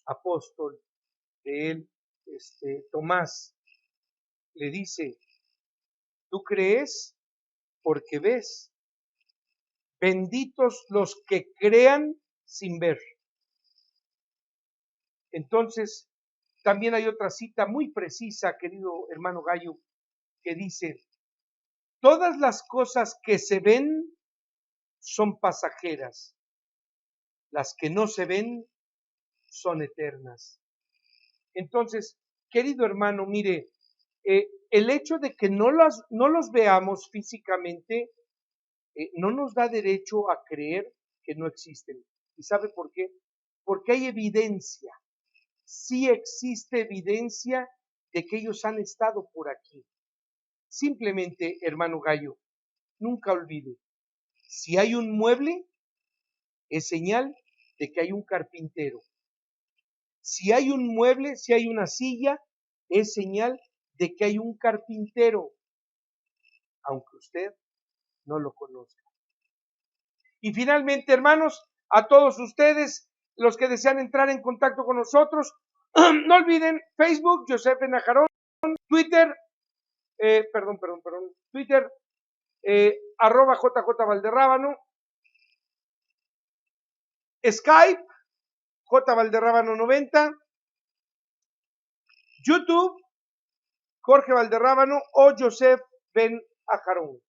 apóstol de él, Tomás, le dice, tú crees porque ves, benditos los que crean sin ver. Entonces, también hay otra cita muy precisa, querido hermano Gallo, que dice, todas las cosas que se ven son pasajeras, las que no se ven son eternas. Entonces, querido hermano, mire, el hecho de que no los veamos físicamente no nos da derecho a creer que no existen. ¿Y sabe por qué? Porque hay evidencia. Sí existe evidencia de que ellos han estado por aquí. Simplemente, hermano Gallo, nunca olvide, si hay un mueble, es señal de que hay un carpintero. Si hay un mueble, si hay una silla, es señal de que hay un carpintero, aunque usted no lo conozca. Y finalmente, hermanos, a todos ustedes, los que desean entrar en contacto con nosotros, no olviden Facebook, Joseph Benajarón, Twitter, Twitter, @JJ Valderrábano, Skype, J Valderrábano 90, YouTube, Jorge Valderrábano o Joseph Ben Ajarón.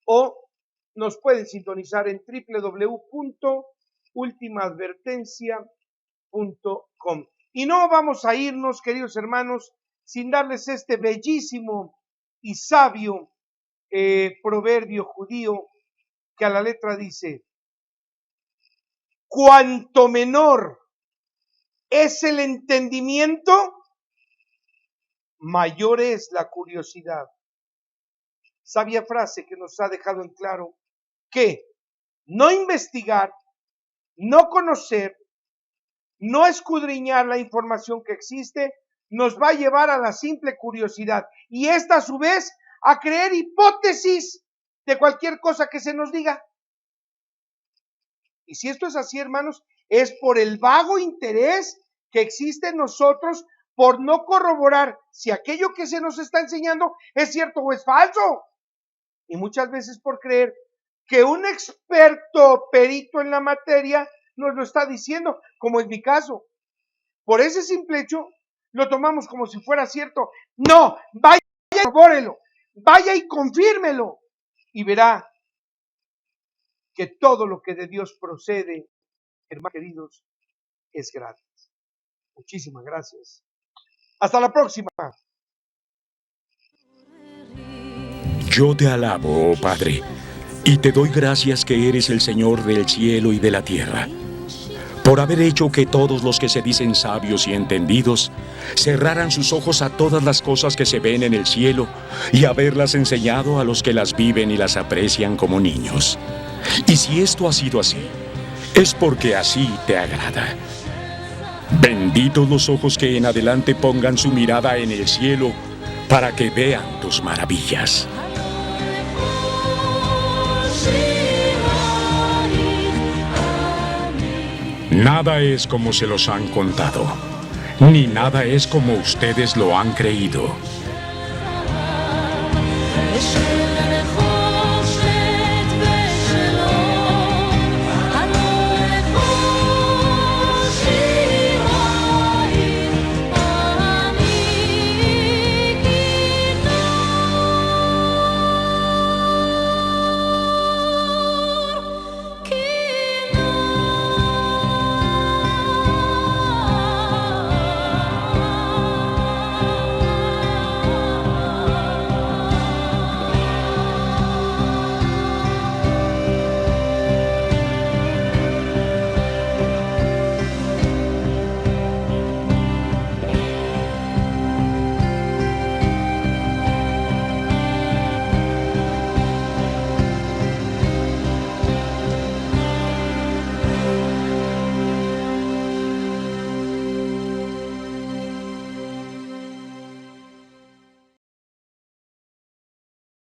O nos pueden sintonizar en www.ultimaadvertencia.com. Y no vamos a irnos, queridos hermanos, sin darles este bellísimo y sabio proverbio judío que a la letra dice, cuanto menor es el entendimiento, mayor es la curiosidad. Sabia frase que nos ha dejado en claro que no investigar, no conocer, no escudriñar la información que existe, nos va a llevar a la simple curiosidad. Y esta a su vez a creer hipótesis de cualquier cosa que se nos diga. Y si esto es así, hermanos, es por el vago interés que existe en nosotros por no corroborar si aquello que se nos está enseñando es cierto o es falso. Y muchas veces por creer que un experto perito en la materia nos lo está diciendo, como es mi caso. Por ese simple hecho, lo tomamos como si fuera cierto. No, vaya y corrobórelo, vaya y confírmelo, y verá que todo lo que de Dios procede, hermanos queridos, es gratis. Muchísimas gracias. Hasta la próxima. Yo te alabo, oh Padre, y te doy gracias que eres el Señor del cielo y de la tierra, por haber hecho que todos los que se dicen sabios y entendidos cerraran sus ojos a todas las cosas que se ven en el cielo y haberlas enseñado a los que las viven y las aprecian como niños. Y si esto ha sido así, es porque así te agrada. Benditos los ojos que en adelante pongan su mirada en el cielo para que vean tus maravillas. Nada es como se los han contado, ni nada es como ustedes lo han creído.